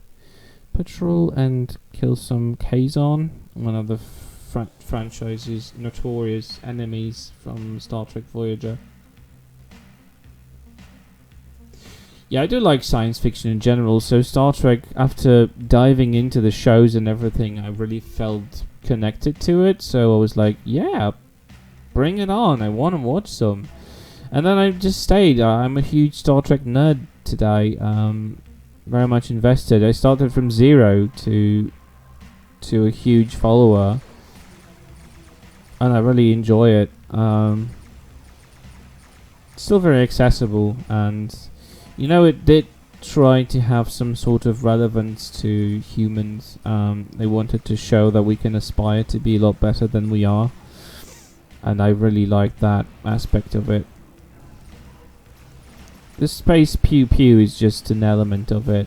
patrol and kill some Kazon, one of the franchise's notorious enemies from Star Trek Voyager. Yeah, I do like science fiction in general, so Star Trek, after diving into the shows and everything, I really felt connected to it, so I was like, yeah, bring it on, I want to watch some. And then I just stayed. I'm a huge Star Trek nerd today, very much invested. I started from zero to a huge follower, and I really enjoy it. Still very accessible, and you know, it did try to have some sort of relevance to humans. They wanted to show that we can aspire to be a lot better than we are, and I really like that aspect of it. The space pew pew is just an element of it.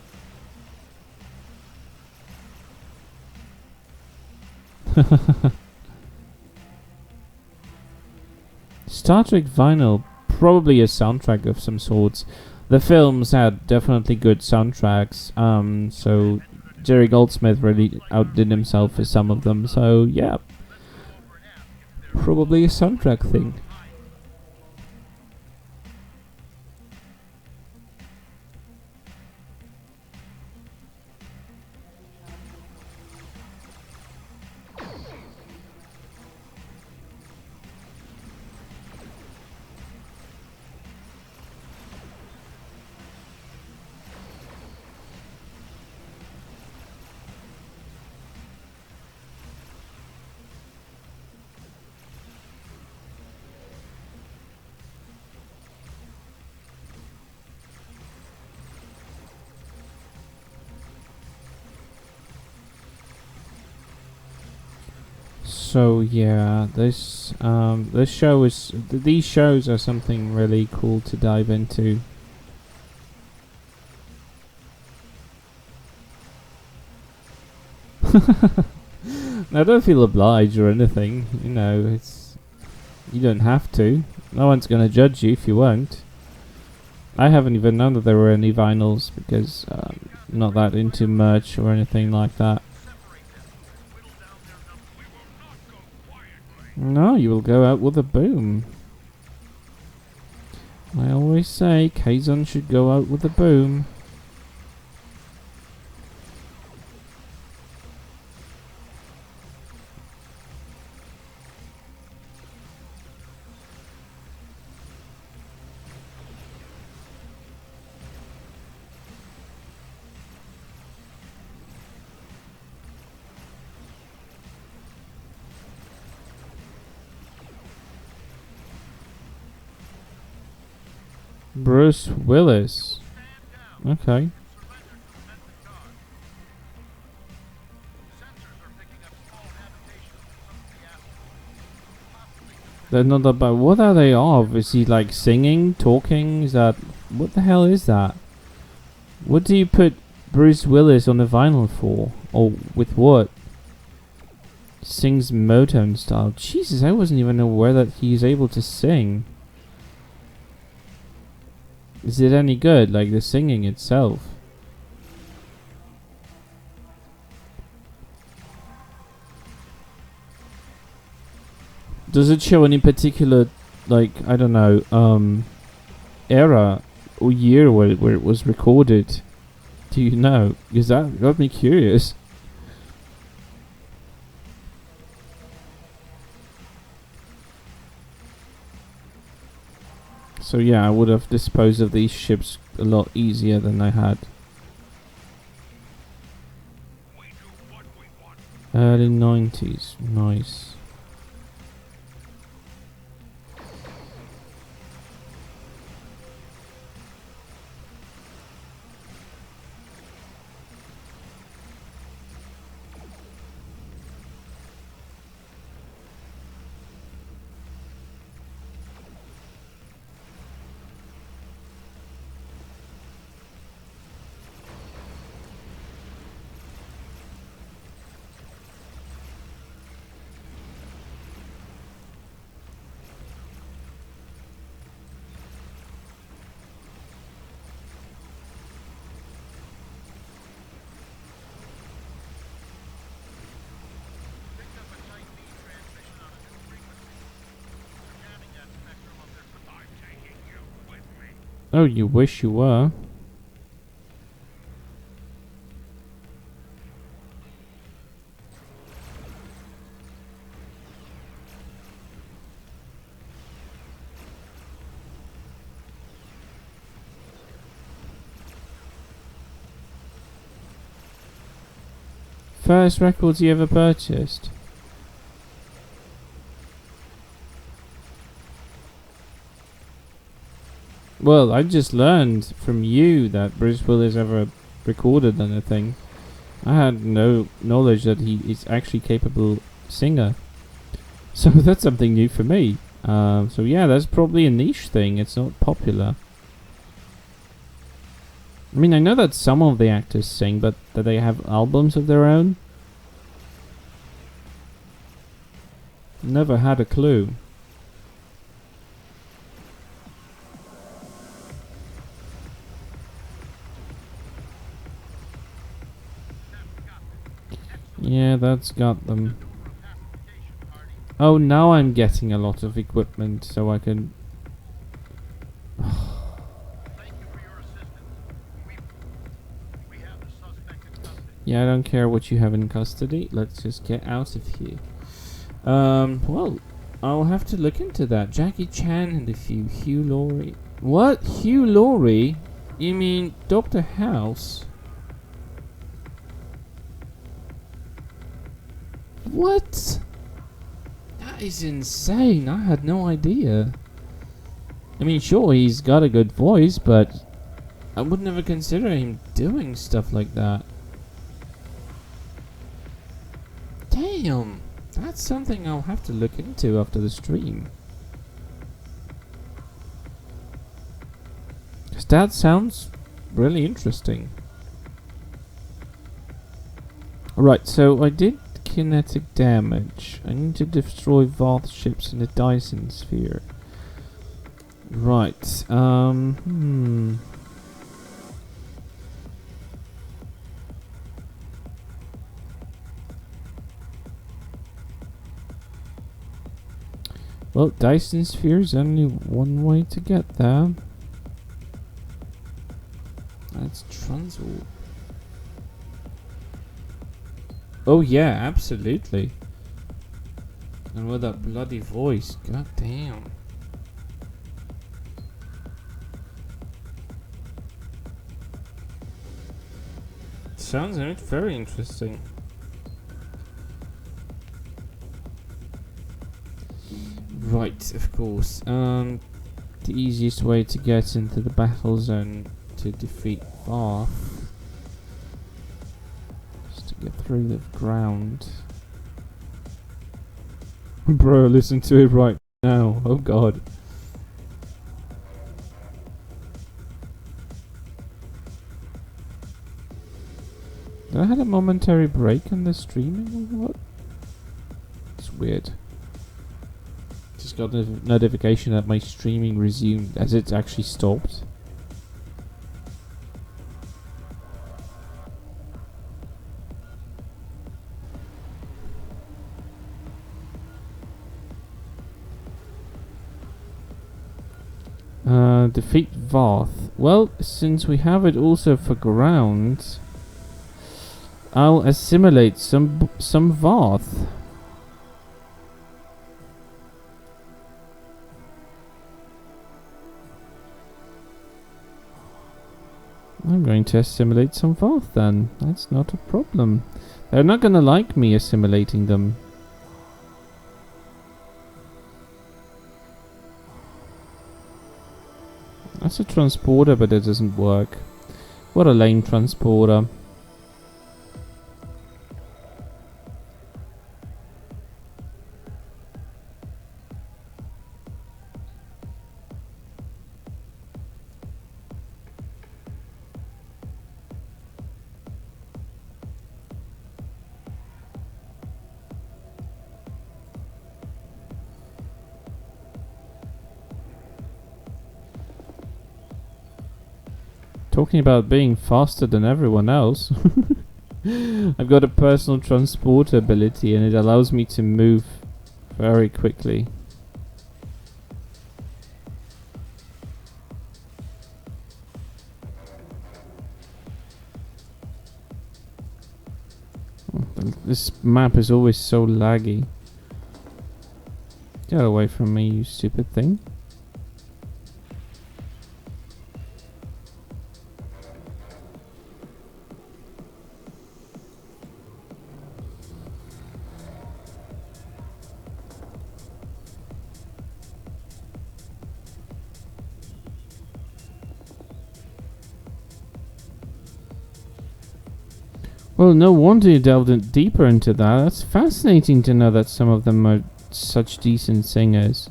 Star Trek vinyl, probably a soundtrack of some sorts. The films had definitely good soundtracks, so Jerry Goldsmith really outdid himself with some of them, so yeah, probably a soundtrack thing. So yeah, this show is these shows are something really cool to dive into. Now, don't feel obliged or anything. You know, it's you don't have to. No one's gonna judge you if you won't. I haven't even known that there were any vinyls because I'm not that into merch or anything like that. No, you will go out with a boom. I always say Kazon should go out with a boom. Bruce Willis. Okay. They're not about. What are they of? Is he like singing, talking? Is that. What the hell is that? What do you put Bruce Willis on the vinyl for? Or with what? Sings Motown style. Jesus, I wasn't even aware that he's able to sing. Is it any good, like the singing itself? Does it show any particular, like, I don't know, era or year where it was recorded? Do you know? Because that got me curious. So yeah, I would have disposed of these ships a lot easier than I had. Early 90s, nice. Oh, you wish you were. First records you ever purchased? Well, I just learned from you that Bruce Willis ever recorded anything. I had no knowledge that he is actually capable singer. So that's something new for me. So yeah, that's probably a niche thing. It's not popular. I mean, I know that some of the actors sing, but that they have albums of their own? Never had a clue. Yeah, that's got them. Oh, now I'm getting a lot of equipment, so I can... Yeah, I don't care what you have in custody. Let's just get out of here. Well, I'll have to look into that. Jackie Chan and a few. Hugh Laurie. What? Hugh Laurie? You mean Dr. House? What? That is insane. I had no idea. I mean, sure, he's got a good voice, but I would never consider him doing stuff like that. Damn. That's something I'll have to look into after the stream. 'Cause that sounds really interesting. Right, so I did kinetic damage. I need to destroy Voth ships in the Dyson sphere. Right, Well, Dyson sphere is only one way to get there. That's Transorb. Oh yeah, absolutely. And with that bloody voice, god damn. Sounds very interesting. Right, of course. The easiest way to get into the battle zone to defeat Voth is to get through the ground. Bro, listen to it right now. Oh god. Did I had a momentary break in the streaming or what? It's weird. Just got a notification that my streaming resumed as it's actually stopped. Defeat Voth. Well, since we have it also for ground, I'll assimilate some Voth. I'm going to assimilate some Voth then. That's not a problem. They're not gonna like me assimilating them. That's a transporter, but it doesn't work. What a lame transporter. Talking about being faster than everyone else. I've got a personal transporter ability and it allows me to move very quickly. This map is always so laggy. Get away from me, you stupid thing. Well, no wonder you delved deeper into that. That's fascinating to know that some of them are such decent singers.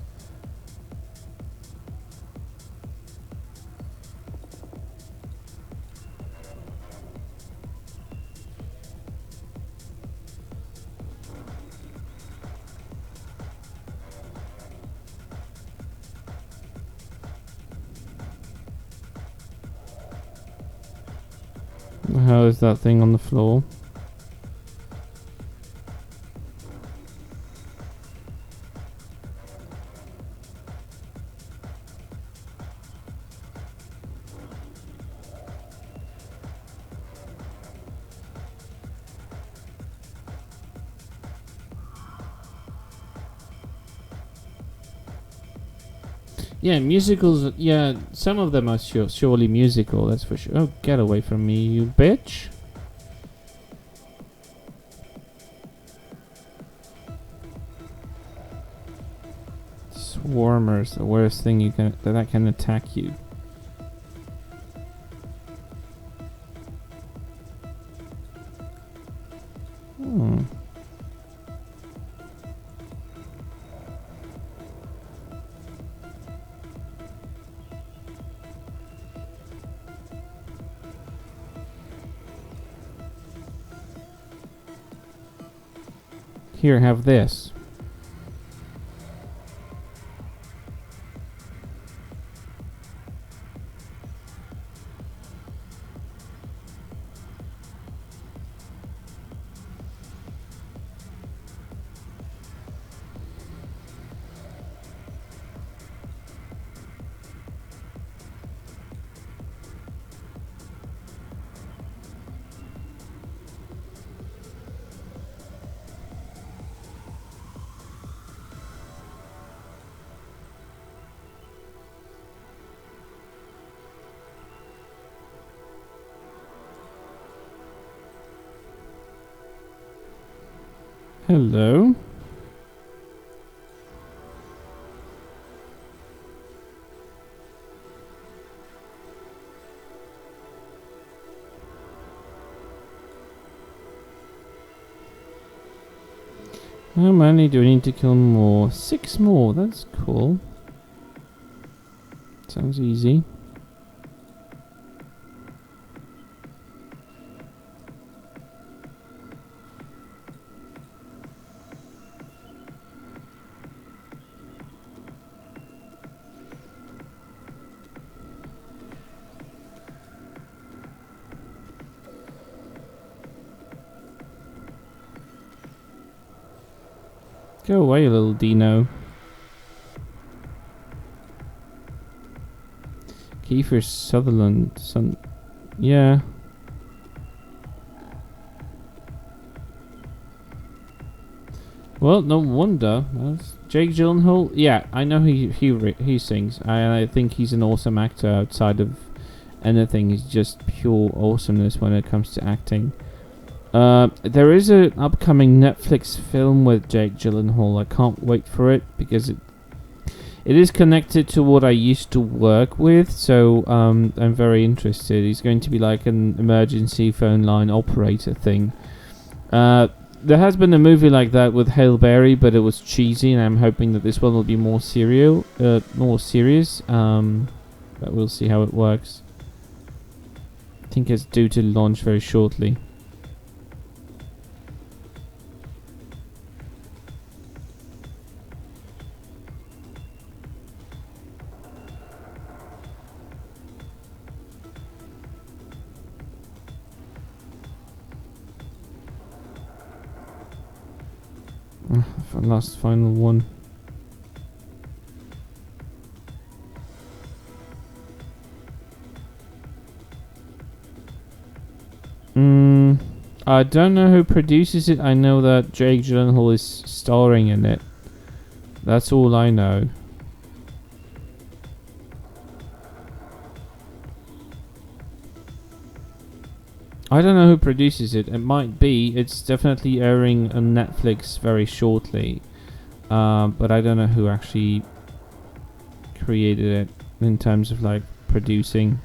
How is that thing on the floor? Yeah, musicals, yeah, some of them are surely musical, that's for sure. Oh, get away from me, you bitch. Swarmers, the worst thing that can attack you. Here, have this. Hello. How many do I need to kill more? 6 more, that's cool. Sounds easy. Go away, little Dino. Kiefer Sutherland. Yeah. Well, no wonder. That's Jake Gyllenhaal. Yeah, I know he sings. I think he's an awesome actor. Outside of anything, he's just pure awesomeness when it comes to acting. There is an upcoming Netflix film with Jake Gyllenhaal. I can't wait for it because it is connected to what I used to work with, so I'm very interested. He's going to be like an emergency phone line operator thing. There has been a movie like that with Halle Berry, but it was cheesy, and I'm hoping that this one will be more serious. But we'll see how it works. I think it's due to launch very shortly. Last final one. I don't know who produces it. I know that Jake Gyllenhaal is starring in it. That's all I know. I don't know who produces it. It might be. It's definitely airing on Netflix very shortly. But I don't know who actually created it in terms of like producing.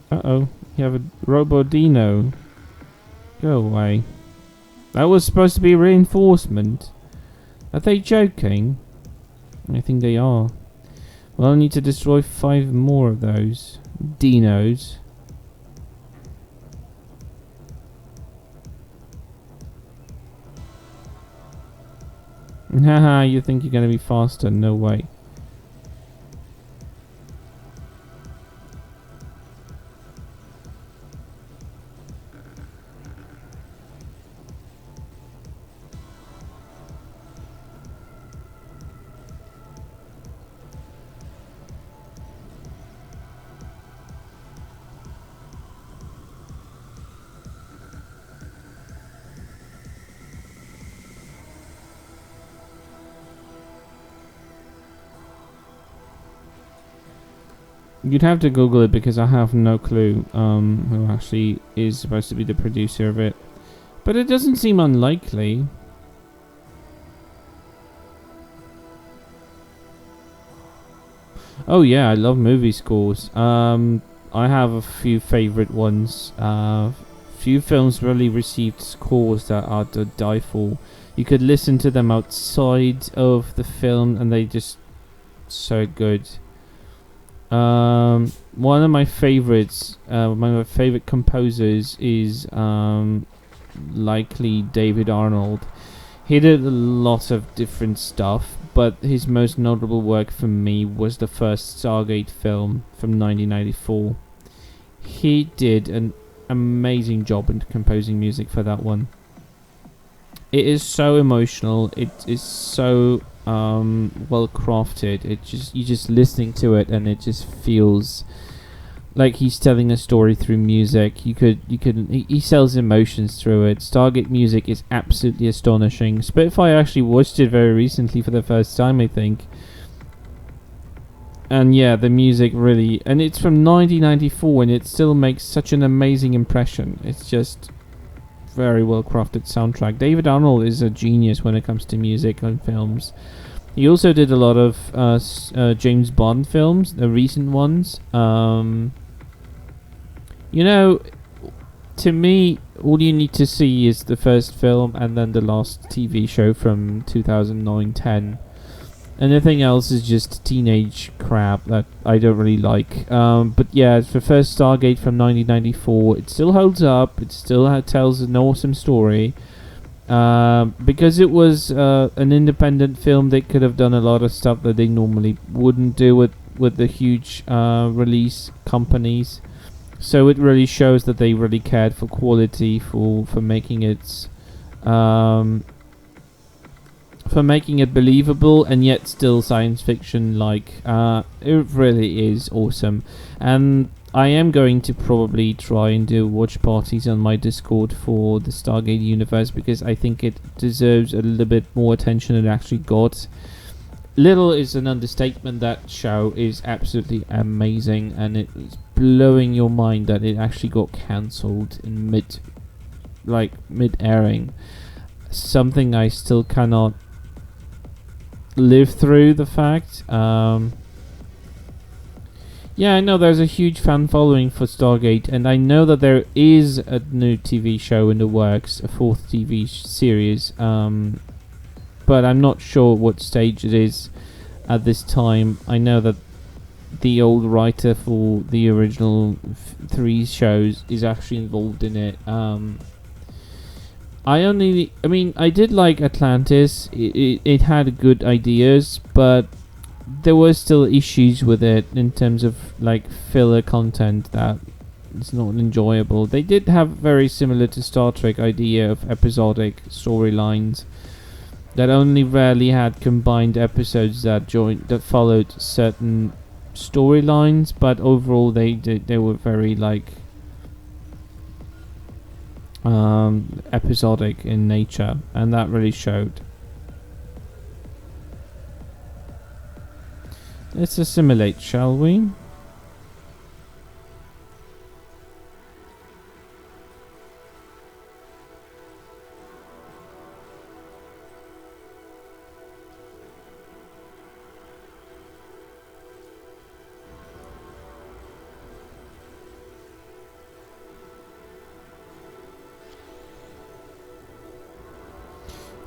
Uh-oh. You have a Robodino. Go away. That was supposed to be reinforcement. Are they joking? I think they are. Well, I need to destroy 5 more of those dinos. Haha, you think you're gonna be faster? No way. You'd have to Google it because I have no clue who actually is supposed to be the producer of it. But it doesn't seem unlikely. Oh yeah, I love movie scores. I have a few favorite ones. Few films really received scores that are to die for. You could listen to them outside of the film and they just so good. One of my favorites, one of my favorite composers is likely David Arnold. He did a lot of different stuff, but his most notable work for me was the first Stargate film from 1994. He did an amazing job in composing music for that one. It is so emotional. It is so well crafted. You just listening to it, and it just feels like he's telling a story through music. He sells emotions through it. Stargate music is absolutely astonishing. Spitfire actually watched it very recently for the first time, I think. And yeah, the music really, and it's from 1994, and it still makes such an amazing impression. It's just very well crafted soundtrack. David Arnold is a genius when it comes to music and films. He also did a lot of James Bond films, the recent ones. You know, to me, all you need to see is the first film and then the last TV show from 2009-10. Anything else is just teenage crap that I don't really like. But yeah, it's the first Stargate from 1994. It still holds up. It still tells an awesome story. Because it was an independent film, they could have done a lot of stuff that they normally wouldn't do with the huge release companies. So it really shows that they really cared for quality, for making it believable and yet still science fiction like. It really is awesome. And I am going to probably try and do watch parties on my Discord for the Stargate universe, because I think it deserves a little bit more attention than it actually got. Little is an understatement. That show is absolutely amazing, and it is blowing your mind that it actually got cancelled in mid-airing. Something I still cannot live through the fact. Yeah, I know there's a huge fan following for Stargate, and I know that there is a new TV show in the works, a fourth TV series, but I'm not sure what stage it is at this time. I know that the old writer for the original 3 shows is actually involved in it. I did like Atlantis. It had good ideas, but there were still issues with it in terms of like filler content that is not enjoyable. They did have very similar to Star Trek idea of episodic storylines that only rarely had combined episodes that followed certain storylines, but overall they were very like episodic in nature, and that really showed. Let's assimilate, shall we?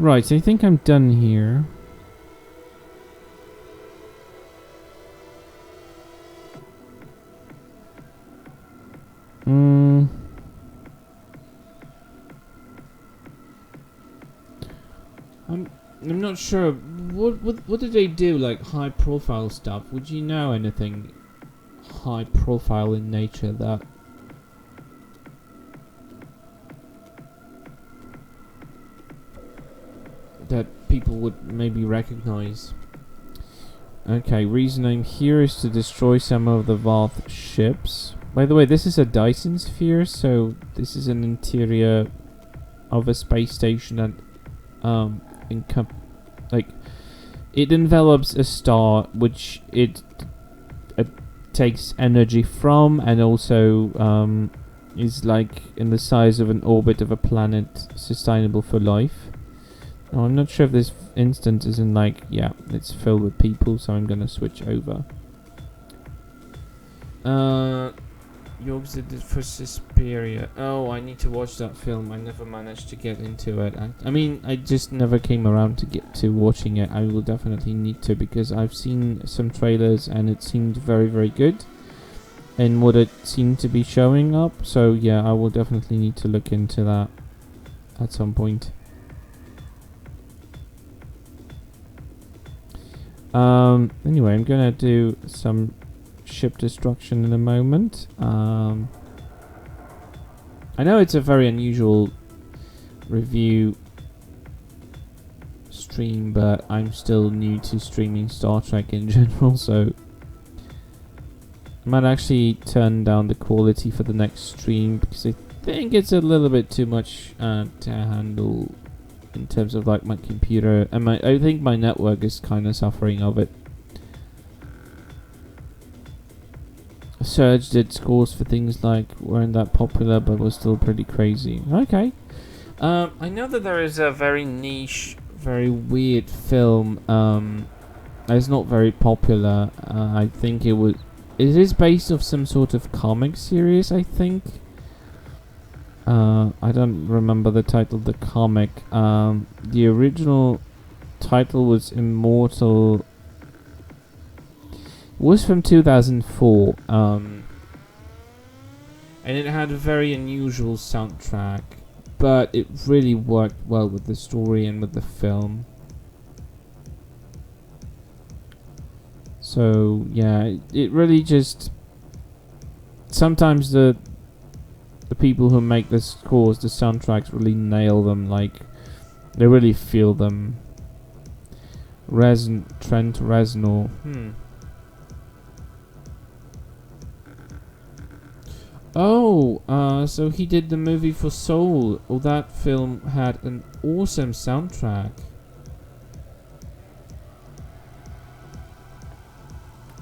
Right, I think I'm done here. I'm not sure. What did they do? Like high profile stuff? Would you know anything high profile in nature that people would maybe recognize? Okay, reason I'm here is to destroy some of the Voth ships. By the way, this is a Dyson sphere, so this is an interior of a space station that it envelops a star, which it takes energy from, and also is like in the size of an orbit of a planet, sustainable for life. Now, I'm not sure if this instance is in it's filled with people, so I'm gonna switch over. York's did it for Suspiria. Oh, I need to watch that film. I never managed to get into it. I mean, I just never came around to get to watching it. I will definitely need to, because I've seen some trailers and it seemed very, very good in what it seemed to be showing up. So yeah, I will definitely need to look into that at some point. Anyway, I'm gonna do some ship destruction in a moment. I know it's a very unusual review stream, but I'm still new to streaming Star Trek in general, so I might actually turn down the quality for the next stream, because I think it's a little bit too much to handle in terms of like my computer, and I think my network is kind of suffering of it. Surge did scores for things like weren't that popular but was still pretty crazy. Okay. I know that there is a very niche, very weird film that's not very popular. I think it is based off some sort of comic series, I think. I don't remember the title of the comic. The original title was Immortal. It was from 2004, and it had a very unusual soundtrack, but it really worked well with the story and with the film. So yeah, it really just, sometimes the people who make the scores, the soundtracks, really nail them. Like, they really feel them. Trent Reznor. Oh, so he did the movie for Soul. Oh, that film had an awesome soundtrack.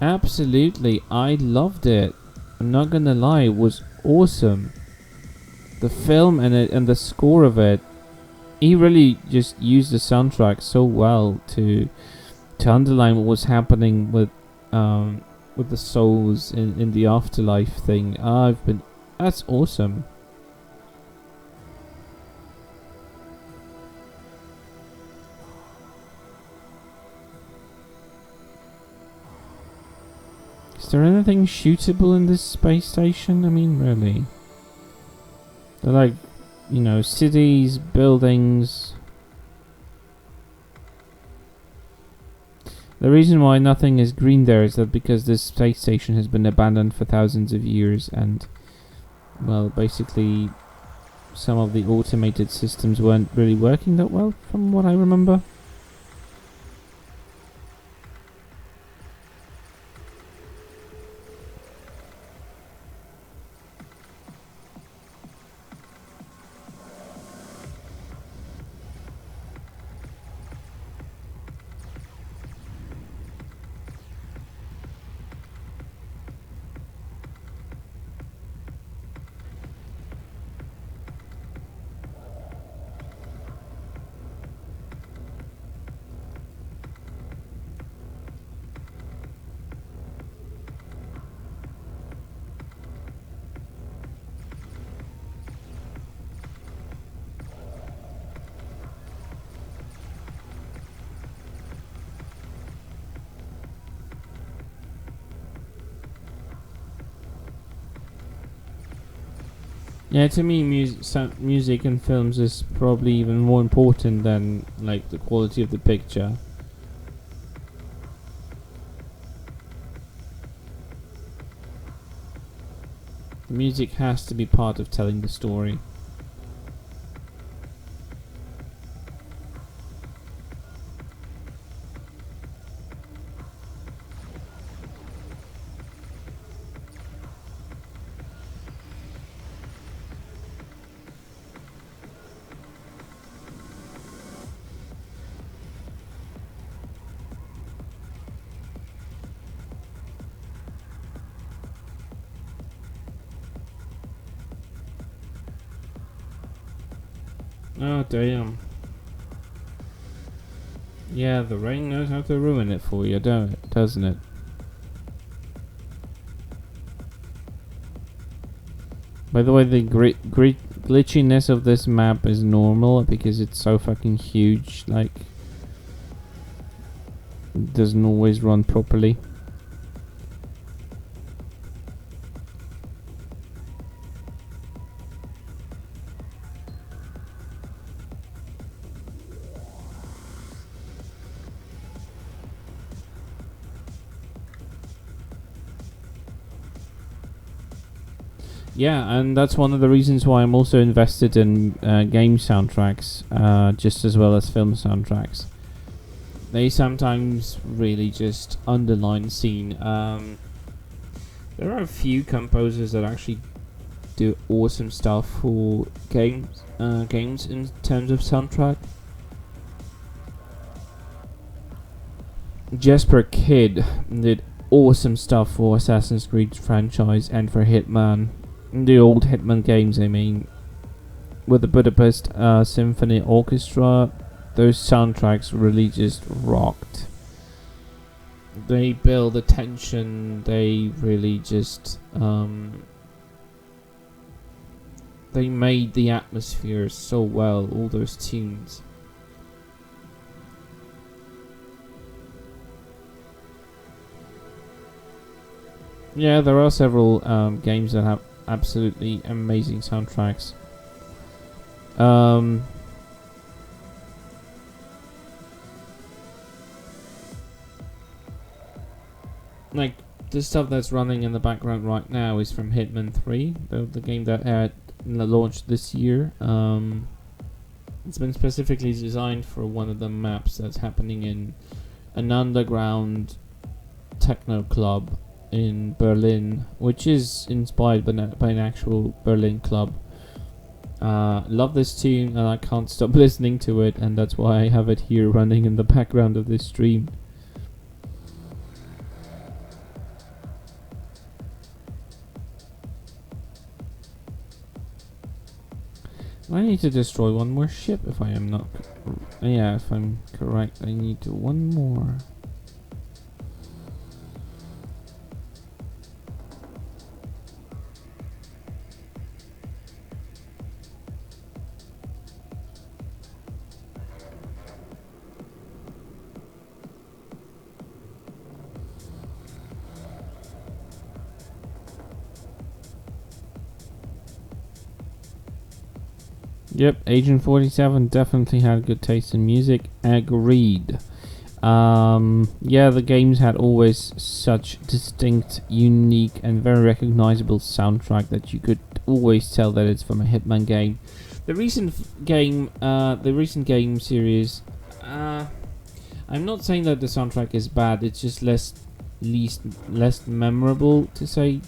Absolutely, I loved it. I'm not gonna lie, it was awesome. The film and the score of it, he really just used the soundtrack so well to underline what was happening with the souls in the afterlife thing. That's awesome. Is there anything shootable in this space station? I mean, really? They're like, you know, cities, buildings. The reason why nothing is green there is that because this space station has been abandoned for thousands of years, and, well, basically some of the automated systems weren't really working that well, from what I remember. Yeah, to me, music in films is probably even more important than like the quality of the picture. The music has to be part of telling the story. Oh, damn. Yeah, the rain knows how to ruin it for you, doesn't it? By the way, the great glitchiness of this map is normal because it's so fucking huge. Like, it doesn't always run properly. Yeah, and that's one of the reasons why I'm also invested in game soundtracks, just as well as film soundtracks. They sometimes really just underline the scene. There are a few composers that actually do awesome stuff for games in terms of soundtrack. Jesper Kidd did awesome stuff for Assassin's Creed franchise and for Hitman. The old Hitman games, I mean. With the Budapest Symphony Orchestra, those soundtracks really just rocked. They build the tension, they really just they made the atmosphere so well, all those tunes. Yeah, there are several games that have absolutely amazing soundtracks. Like the stuff that's running in the background right now is from Hitman 3, the game that launched this year. It's been specifically designed for one of the maps that's happening in an underground techno club in Berlin, which is inspired by an actual Berlin club. Love this tune and I can't stop listening to it, and that's why I have it here running in the background of this stream. I need to destroy one more ship if I am not... yeah, if I'm correct, I need one more. Yep, Agent 47 definitely had good taste in music. Agreed. Yeah, the games had always such distinct, unique, and very recognizable soundtrack that you could always tell that it's from a Hitman game. The recent game series, I'm not saying that the soundtrack is bad. It's just less memorable to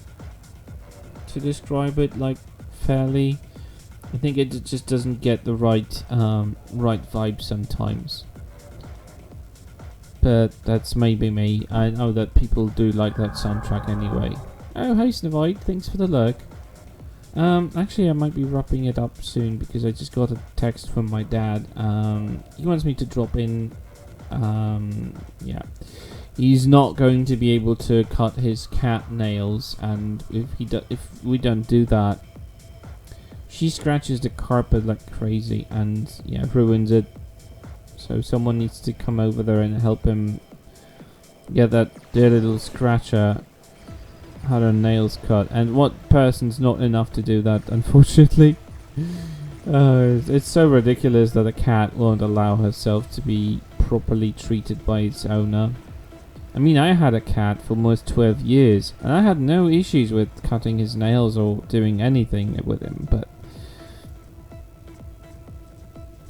describe it like fairly. I think it just doesn't get the right vibe sometimes. But that's maybe me. I know that people do like that soundtrack anyway. Oh, hey Snivide, thanks for the lurk. Actually I might be wrapping it up soon because I just got a text from my dad. He wants me to drop in. Yeah. He's not going to be able to cut his cat nails, and if we don't do that, she scratches the carpet like crazy and yeah, ruins it. So someone needs to come over there and help him get that dear little scratcher had her nails cut. And what person's not enough to do that, unfortunately? It's so ridiculous that a cat won't allow herself to be properly treated by its owner. I mean, I had a cat for almost 12 years and I had no issues with cutting his nails or doing anything with him, but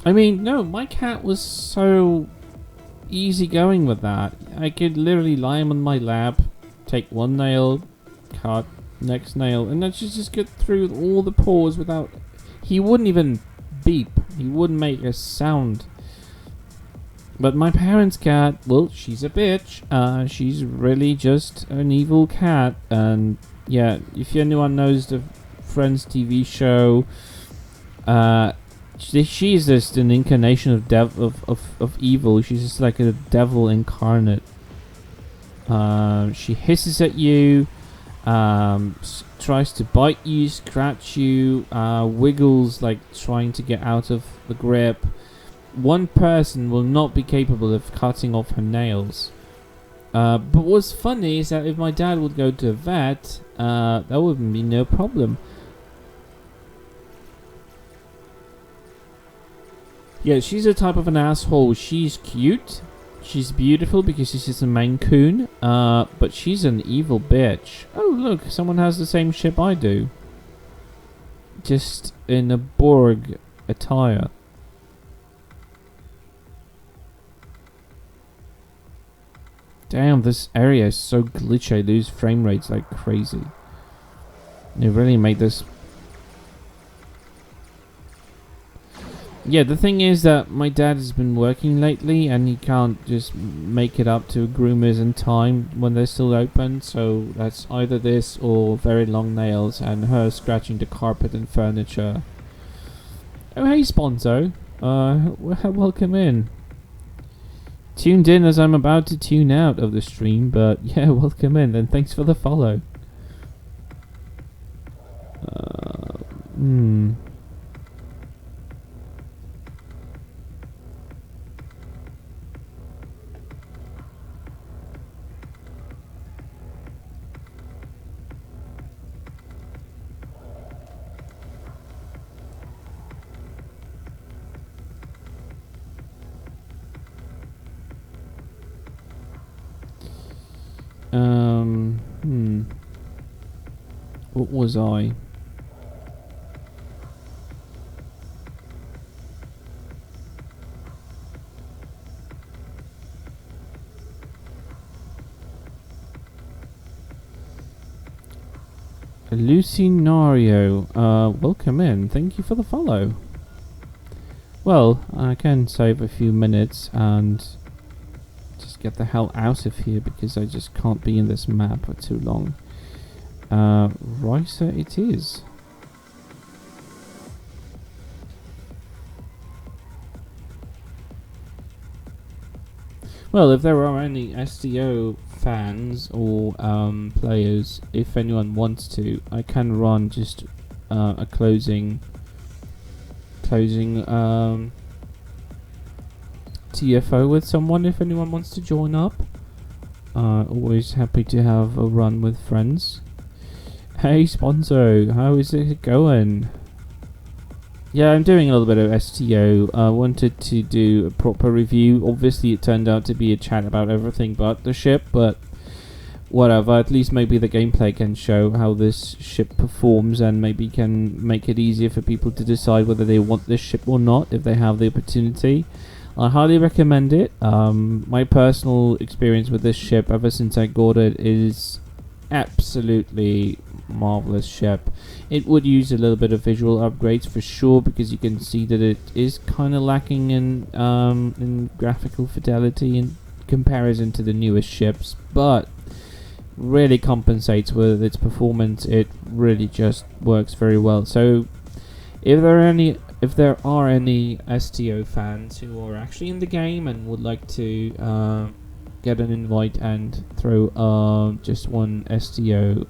I mean, no, my cat was so easygoing with that. I could literally lie him on my lap, take one nail, cut, next nail, and then she'd just get through all the pores without... He wouldn't even beep. He wouldn't make a sound. But my parents' cat, well, she's a bitch. She's really just an evil cat. And yeah, if anyone knows the Friends TV show, she is just an incarnation of evil. She's just like a devil incarnate. She hisses at you. tries to bite you, scratch you, wiggles like trying to get out of the grip. One person will not be capable of cutting off her nails. But what's funny is that if my dad would go to a vet, that would be no problem. Yeah, she's a type of an asshole. She's cute. She's beautiful because she's a Maine Coon. But she's an evil bitch. Oh, look, someone has the same ship I do. Just in a Borg attire. Damn, this area is so glitchy. I lose frame rates like crazy. They really made this. Yeah, the thing is that my dad has been working lately and he can't just make it up to groomers in time when they're still open. So that's either this or very long nails and her scratching the carpet and furniture. Oh, hey, Sponzo. Welcome in. Tuned in as I'm about to tune out of the stream, but yeah, welcome in and thanks for the follow. What was I? Lucinario, welcome in. Thank you for the follow. Well, I can save a few minutes and just get the hell out of here because I just can't be in this map for too long. Ricer it is. Well, if there are any STO fans or players, if anyone wants to, I can run just a closing TFO with someone if anyone wants to join up. Always happy to have a run with friends. Hey Sponzo, how is it going? Yeah, I'm doing a little bit of STO. I wanted to do a proper review. Obviously it turned out to be a chat about everything but the ship, but whatever, at least maybe the gameplay can show how this ship performs and maybe can make it easier for people to decide whether they want this ship or not if they have the opportunity. I highly recommend it. My personal experience with this ship ever since I got it is absolutely marvelous ship. It would use a little bit of visual upgrades for sure because you can see that it is kind of lacking in graphical fidelity in comparison to the newest ships, but really compensates with its performance. It really just works very well. So if there are any STO fans who are actually in the game and would like to get an invite and throw just one SDF,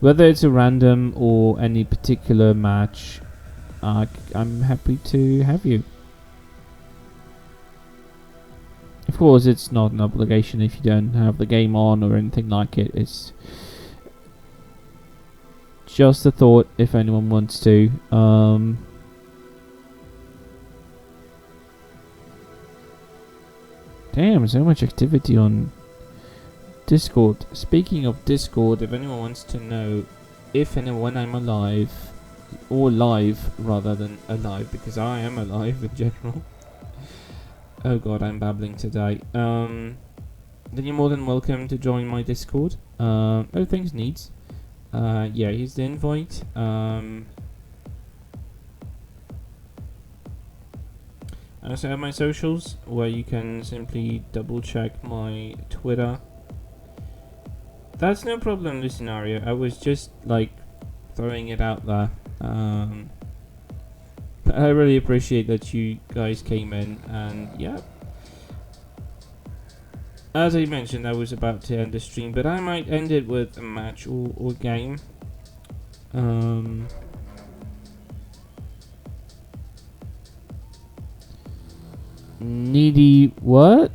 whether it's a random or any particular match, I'm happy to have you. Of course, it's not an obligation if you don't have the game on or anything like it. It's just a thought if anyone wants to. Damn, so much activity on Discord. Speaking of Discord, if anyone wants to know if and when I'm alive, or live rather than alive, because I am alive in general. Oh god, I'm babbling today. Then you're more than welcome to join my Discord. Oh, thanks, Needs. Yeah, here's the invite. I also have my socials, where you can simply double check my Twitter. That's no problem, this scenario. I was just like throwing it out there. But I really appreciate that you guys came in, and yeah. as I mentioned, I was about to end the stream, but I might end it with a match or game. Needy, what?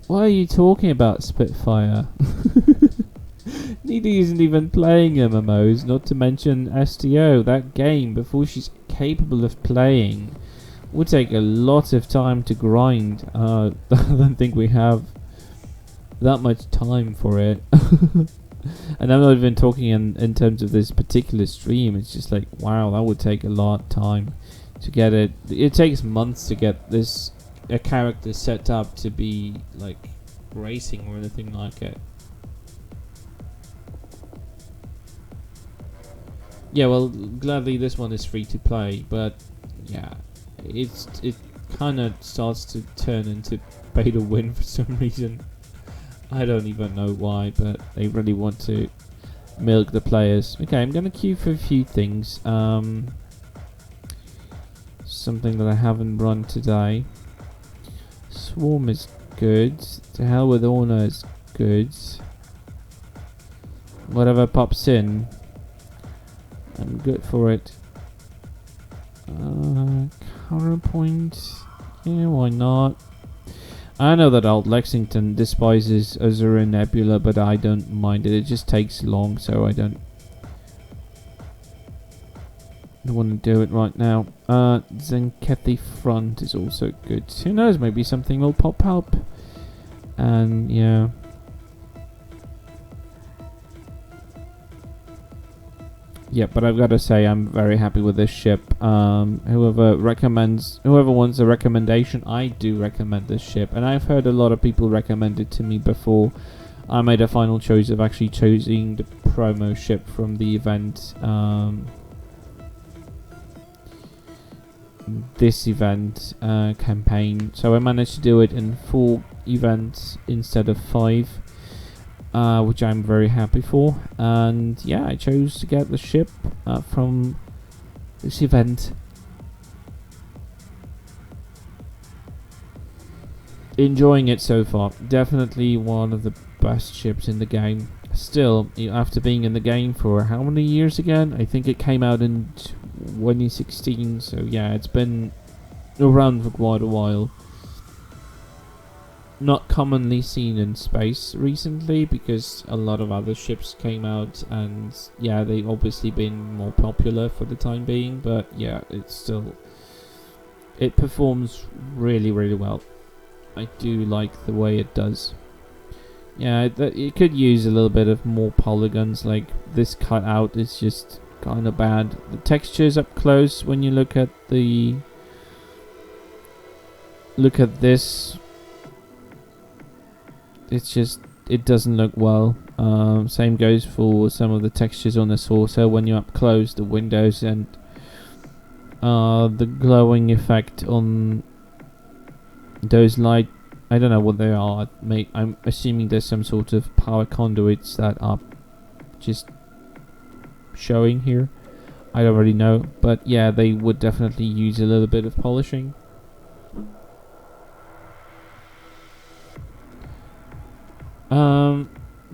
What are you talking about, Spitfire? Needy isn't even playing MMOs, not to mention STO. That game, before she's capable of playing, would take a lot of time to grind. I don't think we have that much time for it. And I'm not even talking in terms of this particular stream. It's just like, wow, that would take a lot of time to get it. It takes months to get a character set up to be like racing or anything like it. Yeah, well, gladly this one is free to play, but yeah, it kind of starts to turn into pay to win for some reason. I don't even know why, but they really want to milk the players. Okay, I'm gonna queue for a few things. Something that I haven't run today. Swarm is good. To hell with Honor is good. Whatever pops in, I'm good for it. Counterpoint. Yeah, why not? I know that Old Lexington despises Azura Nebula, but I don't mind it. It just takes long, so I don't want to do it right now. Zenkethi Front is also good. Who knows, maybe something will pop up. And yeah. Yeah, but I've got to say I'm very happy with this ship. Whoever wants a recommendation, I do recommend this ship. And I've heard a lot of people recommend it to me before. I made a final choice of actually choosing the promo ship from the event. This event campaign. So I managed to do it in 4 events instead of 5. Which I'm very happy for, and yeah, I chose to get the ship from this event. Enjoying it so far. Definitely one of the best ships in the game. Still, after being in the game for how many years again? I think it came out in 2016, so yeah, it's been around for quite a while. Not commonly seen in space recently because a lot of other ships came out, and yeah, they've obviously been more popular for the time being, but yeah, it performs really, really well. I do like the way it does. Yeah, it could use a little bit of more polygons. Like this cutout is just kind of bad. The textures up close, when you look at this, it doesn't look well. Same goes for some of the textures on the saucer. When you're up close, the windows and the glowing effect on those light, I don't know what they are. I'm assuming there's some sort of power conduits that are just showing here. I don't really know, but yeah, they would definitely use a little bit of polishing.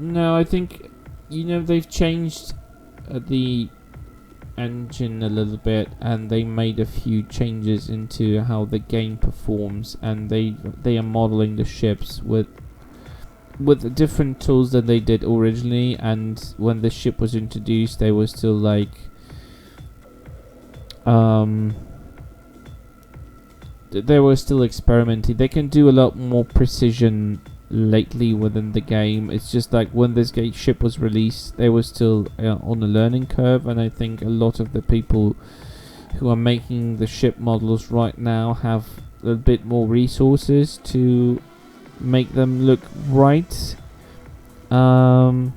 No, I think, they've changed the engine a little bit, and they made a few changes into how the game performs, and they are modeling the ships with different tools than they did originally. And when the ship was introduced, they were still like they were still experimenting. They can do a lot more precision lately within the game. It's just like when this ship was released, they were still on a learning curve, and I think a lot of the people who are making the ship models right now have a bit more resources to make them look right. Because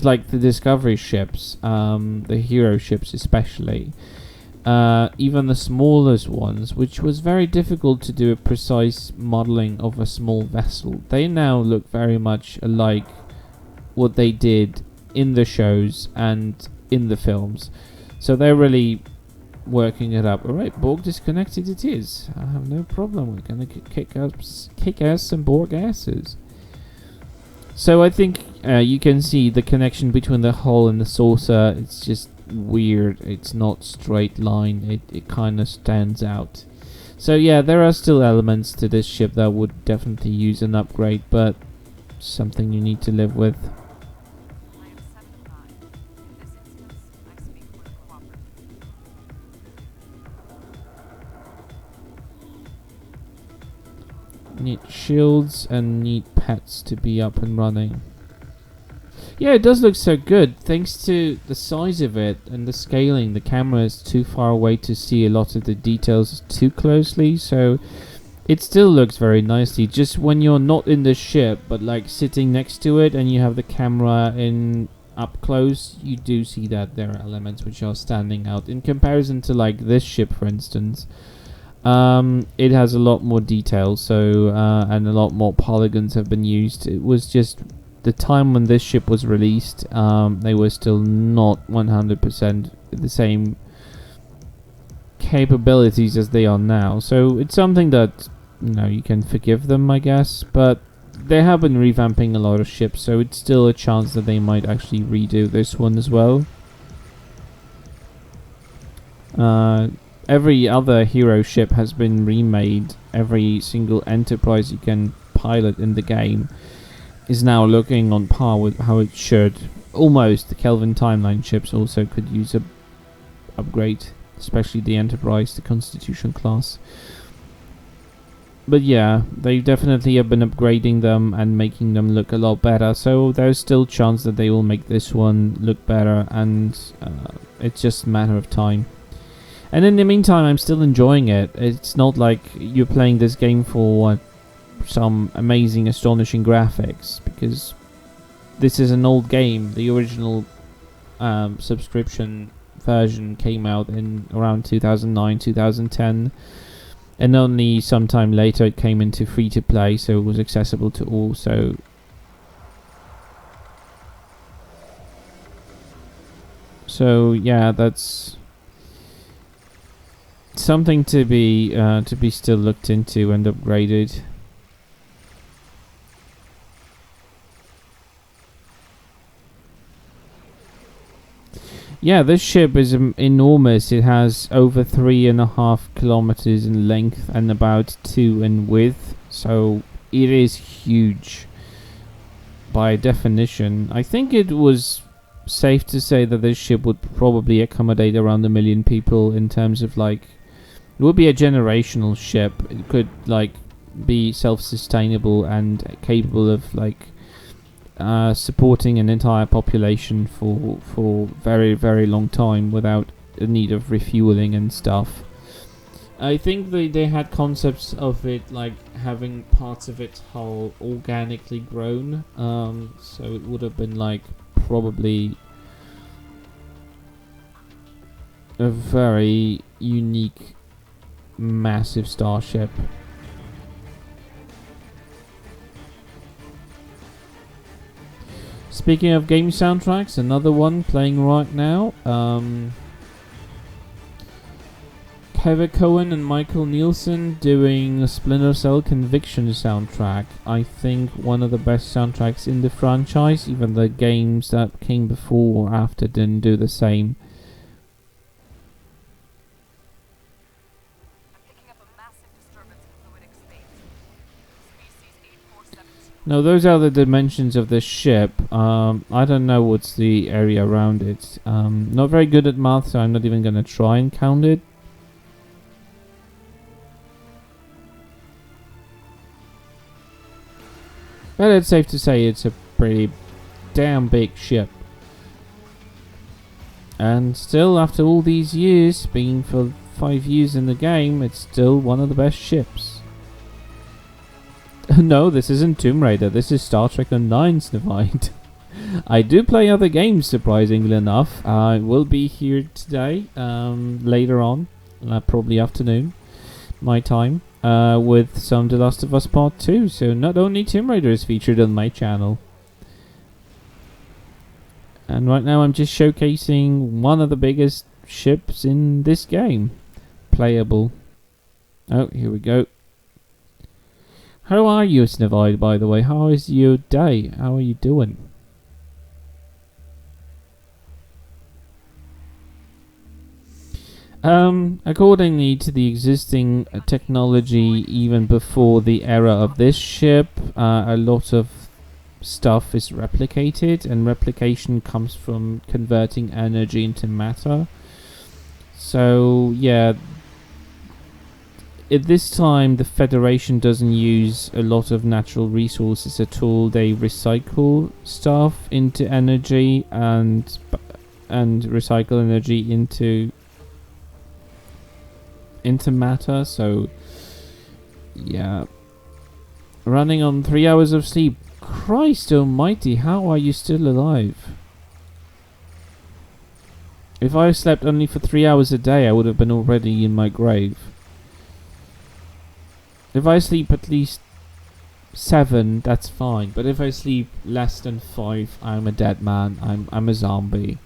like the Discovery ships, the hero ships especially, even the smallest ones, which was very difficult to do a precise modeling of a small vessel, they now look very much like what they did in the shows and in the films. So they're really working it up. Alright, Borg disconnected it is. I have no problem. We're gonna kick ass some Borg asses. So I think you can see the connection between the hull and the saucer. It's just weird. It's not straight line. It kind of stands out. So yeah, there are still elements to this ship that would definitely use an upgrade, but something you need to live with. Need shields and need pets to be up and running. Yeah, it does look so good. Thanks to the size of it and the scaling, the camera is too far away to see a lot of the details too closely, so it still looks very nicely. Just when you're not in the ship, but like sitting next to it and you have the camera in up close, you do see that there are elements which are standing out. In comparison to like this ship, for instance, it has a lot more detail, so and a lot more polygons have been used. It was just the time when this ship was released, they were still not 100% the same capabilities as they are now. So it's something that, you know, you can forgive them, I guess, but they have been revamping a lot of ships, so it's still a chance that they might actually redo this one as well. Every other hero ship has been remade. Every single Enterprise you can pilot in the game is now looking on par with how it should. Almost. The Kelvin Timeline ships also could use a upgrade, especially the Enterprise, the Constitution class. But yeah, they definitely have been upgrading them and making them look a lot better, so there's still chance that they will make this one look better, and it's just a matter of time. And in the meantime, I'm still enjoying it. It's not like you're playing this game for some amazing, astonishing graphics, because this is an old game. The original subscription version came out in around 2009, 2010, and only sometime later it came into free-to-play, so it was accessible to all. So yeah, that's something to be still looked into and upgraded. Yeah, this ship is enormous. It has over 3.5 kilometers in length and about 2 in width, so it is huge by definition. I think it was safe to say that this ship would probably accommodate around 1 million people in terms of like, it would be a generational ship. It could like be self-sustainable and capable of like supporting an entire population for very, very long time without the need of refueling and stuff. I think they had concepts of it like having parts of its hull organically grown, so it would have been like probably a very unique, massive starship. Speaking of game soundtracks, another one playing right now. Kevin Cohen and Michael Nielsen doing a Splinter Cell Conviction soundtrack. I think one of the best soundtracks in the franchise. Even the games that came before or after didn't do the same. Now those are the dimensions of the ship. I don't know what's the area around it. Not very good at math, so I'm not even going to try and count it. But it's safe to say it's a pretty damn big ship. And still, after all these years, being for 5 years in the game, it's still one of the best ships. No, this isn't Tomb Raider, this is Star Trek Online, Snivide. I do play other games, surprisingly enough. I will be here today, later on, probably afternoon, my time, with some The Last of Us Part 2. So not only Tomb Raider is featured on my channel. And right now I'm just showcasing one of the biggest ships in this game. Playable. Oh, here we go. How are you, Snivide, by the way? How is your day? How are you doing? Accordingly to the existing technology, even before the era of this ship, a lot of stuff is replicated, and replication comes from converting energy into matter. So, yeah, at this time, the Federation doesn't use a lot of natural resources at all. They recycle stuff into energy and recycle energy into matter. So yeah, running on 3 hours of sleep. Christ almighty, how are you still alive? If I slept only for 3 hours a day, I would have been already in my grave. If I sleep at least 7, that's fine. But if I sleep less than 5, I'm a dead man. I'm a zombie.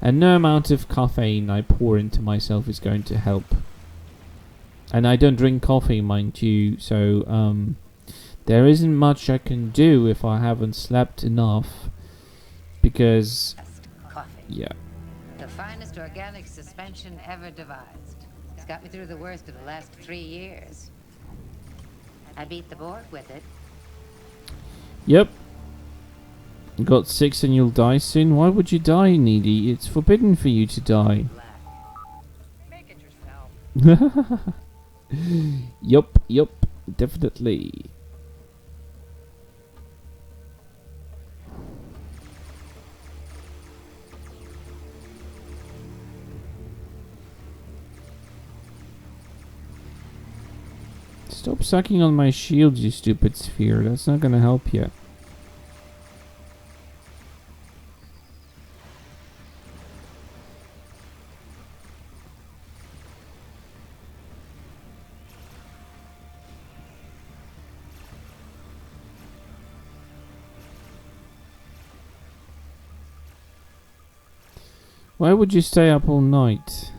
And no amount of caffeine I pour into myself is going to help. And I don't drink coffee, mind you, so there isn't much I can do if I haven't slept enough. Because, Coffee. yeah. The finest organic suspension ever devised. It's got me through the worst of the last 3 years. I beat the board with it. Yep. Got 6 and you'll die soon. Why would you die, Needy? It's forbidden for you to die. Make it yourself. Yup, definitely. Stop sucking on my shield, you stupid sphere. That's not gonna help you. Why would you stay up all night?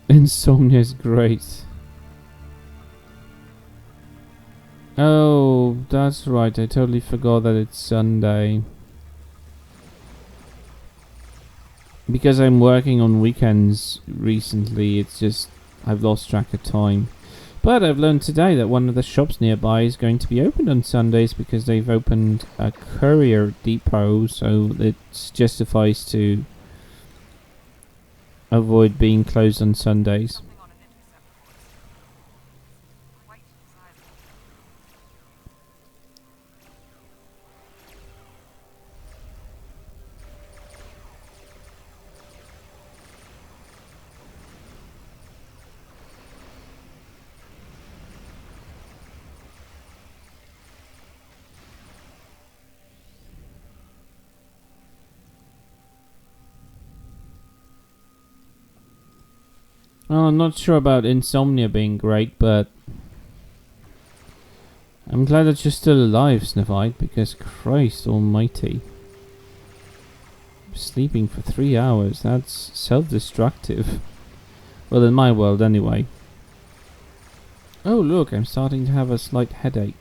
Insomnia's great. Oh, that's right. I totally forgot that it's Sunday. Because I'm working on weekends recently, it's just I've lost track of time. But I've learned today that one of the shops nearby is going to be opened on Sundays because they've opened a courier depot, so it justifies to avoid being closed on Sundays. Well, I'm not sure about Insomnia being great, but I'm glad that you're still alive, Snivide, because Christ almighty. Sleeping for 3 hours, that's self-destructive. Well, in my world anyway. Oh look, I'm starting to have a slight headache.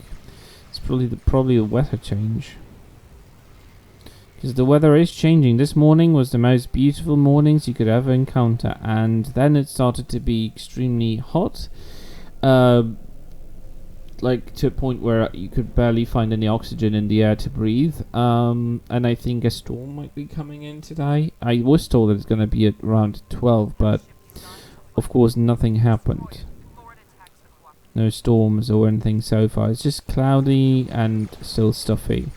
It's probably the weather change. Because the weather is changing. This morning was the most beautiful mornings you could ever encounter, and then it started to be extremely hot, like to a point where you could barely find any oxygen in the air to breathe. And I think a storm might be coming in today. I was told that it's going to be at around 12, but of course nothing happened. No storms or anything so far. It's just cloudy and still stuffy.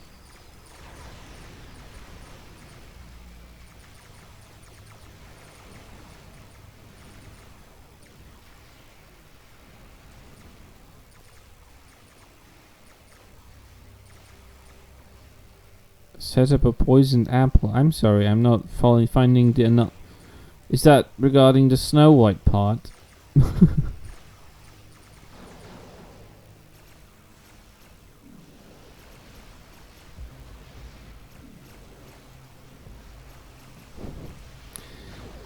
Set up a poisoned apple. I'm sorry, I'm not finding the enough. Is that regarding the Snow White part?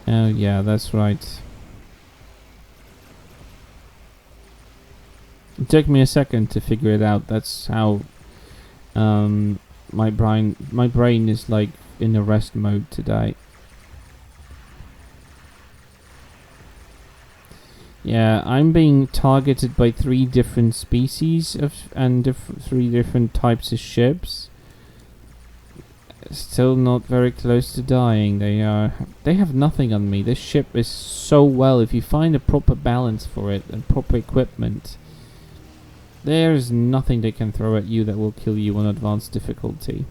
Oh yeah, that's right. It took me a second to figure it out. That's how my brain is like in a rest mode today. Yeah, I'm being targeted by 3 different species of 3 different types of ships. Still not very close to dying. They have nothing on me. This ship is so well. If you find a proper balance for it and proper equipment, there's nothing they can throw at you that will kill you on advanced difficulty.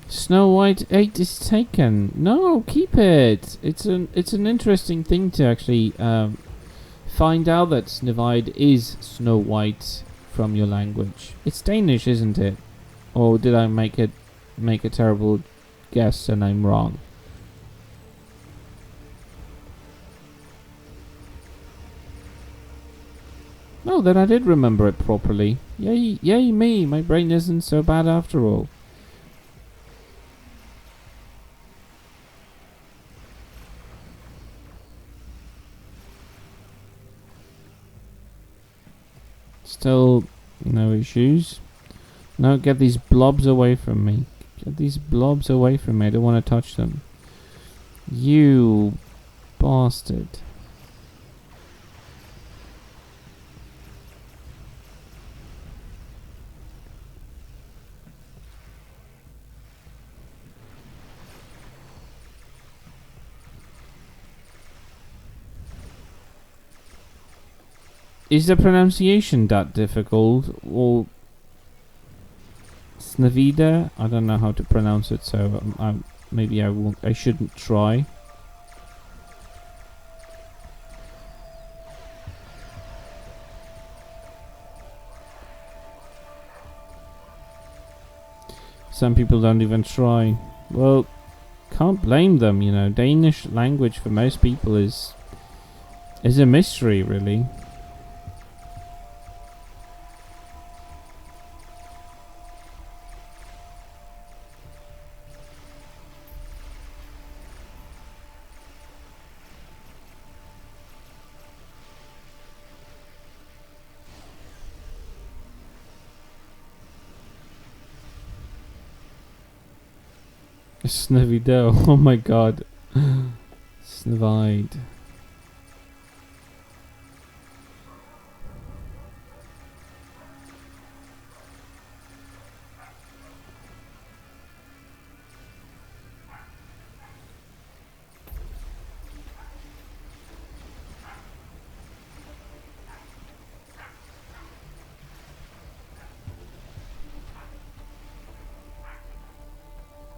Snow White 8 is taken. No, keep it. It's an interesting thing to actually find out that Snevide is Snow White from your language. It's Danish, isn't it? Or did I make a terrible guess and I'm wrong? No, then I did remember it properly. Yay me, my brain isn't so bad after all. Still no issues. No, get these blobs away from me. Get these blobs away from me. I don't want to touch them. You bastard. Is the pronunciation that difficult, or Snavida? I don't know how to pronounce it, so maybe I won't. I shouldn't try. Some people don't even try. Well, can't blame them. You know, Danish language for most people is a mystery, really. Snivido, oh my god. Snivide.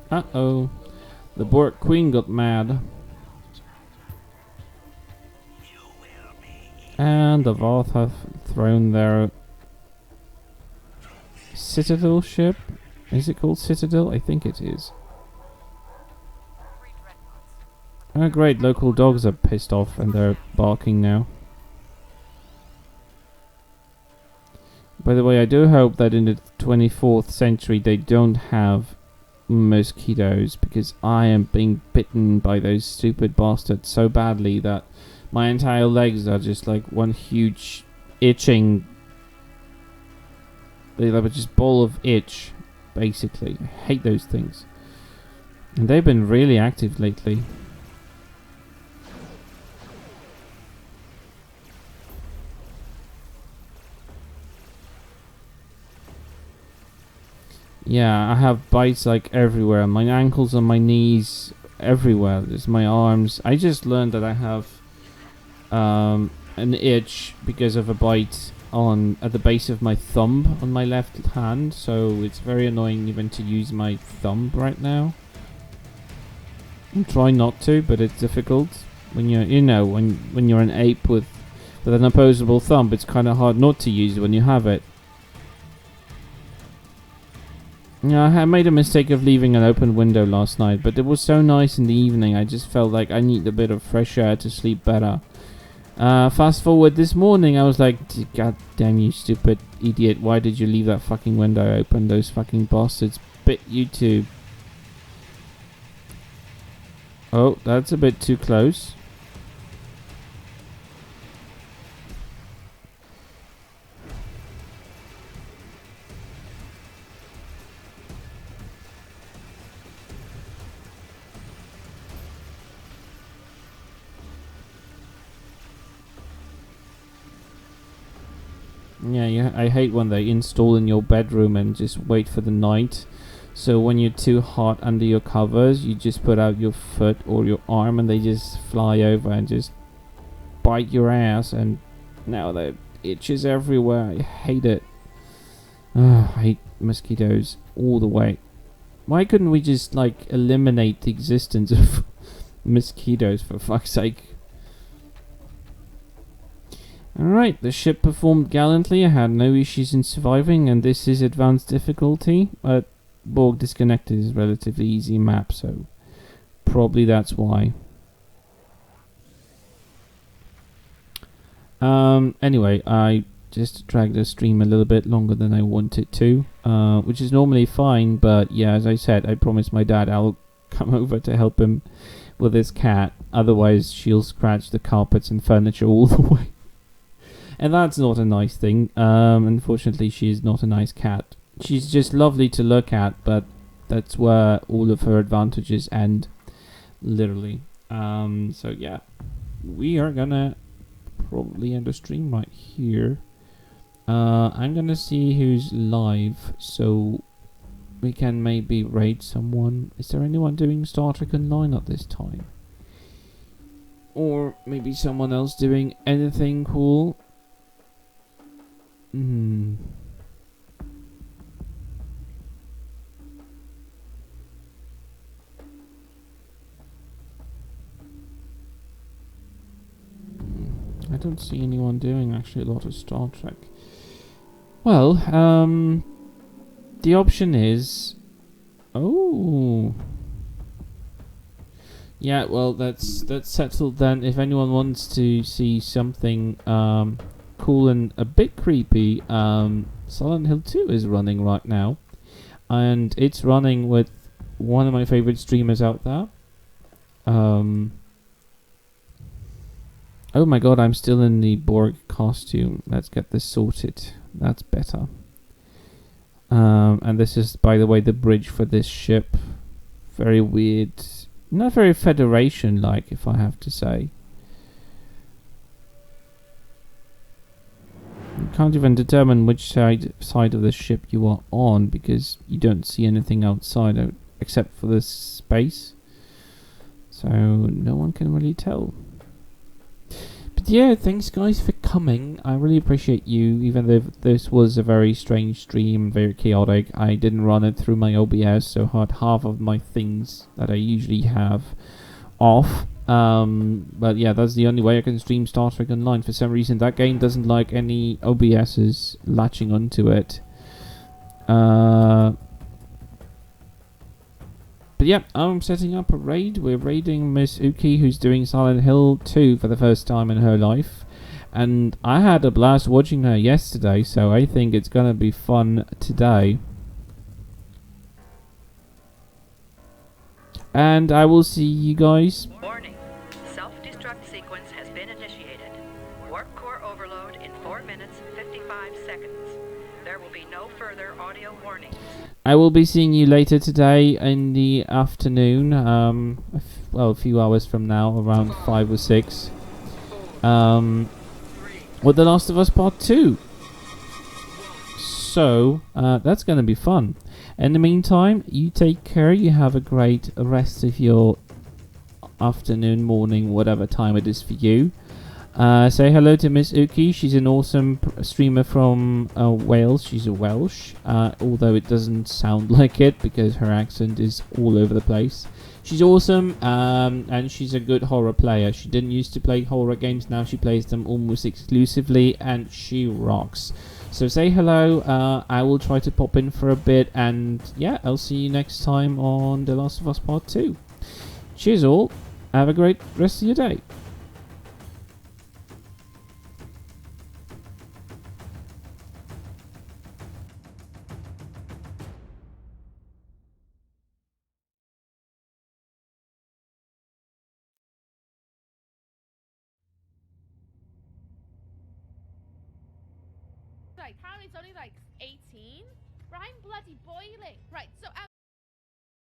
Uh-oh. The Bork Queen got mad. And the Voth have thrown their Citadel ship. Is it called Citadel? I think it is. Oh great, local dogs are pissed off and they're barking now. By the way, I do hope that in the 24th century they don't have mosquitoes, because I am being bitten by those stupid bastards so badly that my entire legs are just like one huge itching. They're like just ball of itch, basically. I hate those things. And they've been really active lately. Yeah, I have bites like everywhere. On my ankles, on my knees, everywhere. There's my arms. I just learned that I have an itch because of a bite at the base of my thumb on my left hand. So it's very annoying even to use my thumb right now. I'm trying not to, but it's difficult when you're, when you're an ape with But an opposable thumb, it's kind of hard not to use when you have it. Yeah, I made a mistake of leaving an open window last night, but it was so nice in the evening, I just felt like I need a bit of fresh air to sleep better. Fast forward this morning, I was like, God damn you stupid idiot, why did you leave that fucking window open? Those fucking bastards bit you too. Oh, that's a bit too close. Yeah, I hate when they install in your bedroom and just wait for the night. So when you're too hot under your covers, you just put out your foot or your arm and they just fly over and just bite your ass. And now there itches everywhere. I hate it. I hate mosquitoes all the way. Why couldn't we just like eliminate the existence of mosquitoes for fuck's sake? Alright, the ship performed gallantly. I had no issues in surviving, and this is advanced difficulty. But Borg Disconnected is a relatively easy map, so probably that's why. Anyway, I just dragged the stream a little bit longer than I wanted to, which is normally fine, but yeah, as I said, I promised my dad I'll come over to help him with his cat, otherwise she'll scratch the carpets and furniture all the way. And that's not a nice thing. Unfortunately, she's not a nice cat. She's just lovely to look at, but that's where all of her advantages end. Literally. So yeah. We are gonna probably end the stream right here. I'm gonna see who's live, so we can maybe raid someone. Is there anyone doing Star Trek Online at this time? Or maybe someone else doing anything cool? I don't see anyone doing actually a lot of Star Trek. Well, the option is... Oh... Yeah, well, that's settled then. If anyone wants to see something cool and a bit creepy, Silent Hill 2 is running right now, and it's running with one of my favorite streamers out there. Oh my god, I'm still in the Borg costume. Let's get this sorted. That's better. And this is, by the way, the bridge for this ship. Very weird. Not very Federation-like, if I have to say. You can't even determine which side of the ship you are on, because you don't see anything outside except for this space. So no one can really tell. But yeah, thanks guys for coming. I really appreciate you, even though this was a very strange stream, very chaotic. I didn't run it through my OBS, so I had half of my things that I usually have off. But yeah, that's the only way I can stream Star Trek Online. For some reason, that game doesn't like any OBSs latching onto it. But yeah, I'm setting up a raid. We're raiding Miss Uki, who's doing Silent Hill 2 for the first time in her life. And I had a blast watching her yesterday, so I think it's gonna be fun today. And I will see you guys. Warning. Self-destruct sequence has been initiated. Warp core overload in 4 minutes, 55 seconds. There will be no further audio warnings. I will be seeing you later today in the afternoon, well, a few hours from now, around 5 or 6, with The Last of Us Part 2. So, that's going to be fun. In the meantime, you take care, you have a great rest of your afternoon, morning, whatever time it is for you. Say hello to Miss Uki. She's an awesome streamer from Wales. She's a Welsh, although it doesn't sound like it because her accent is all over the place. She's awesome, and she's a good horror player. She didn't used to play horror games, now she plays them almost exclusively, and she rocks. So say hello, I will try to pop in for a bit, and yeah, I'll see you next time on The Last of Us Part 2. Cheers all, have a great rest of your day. Right, Harry's only like 18. Right, I'm bloody boiling. Right, so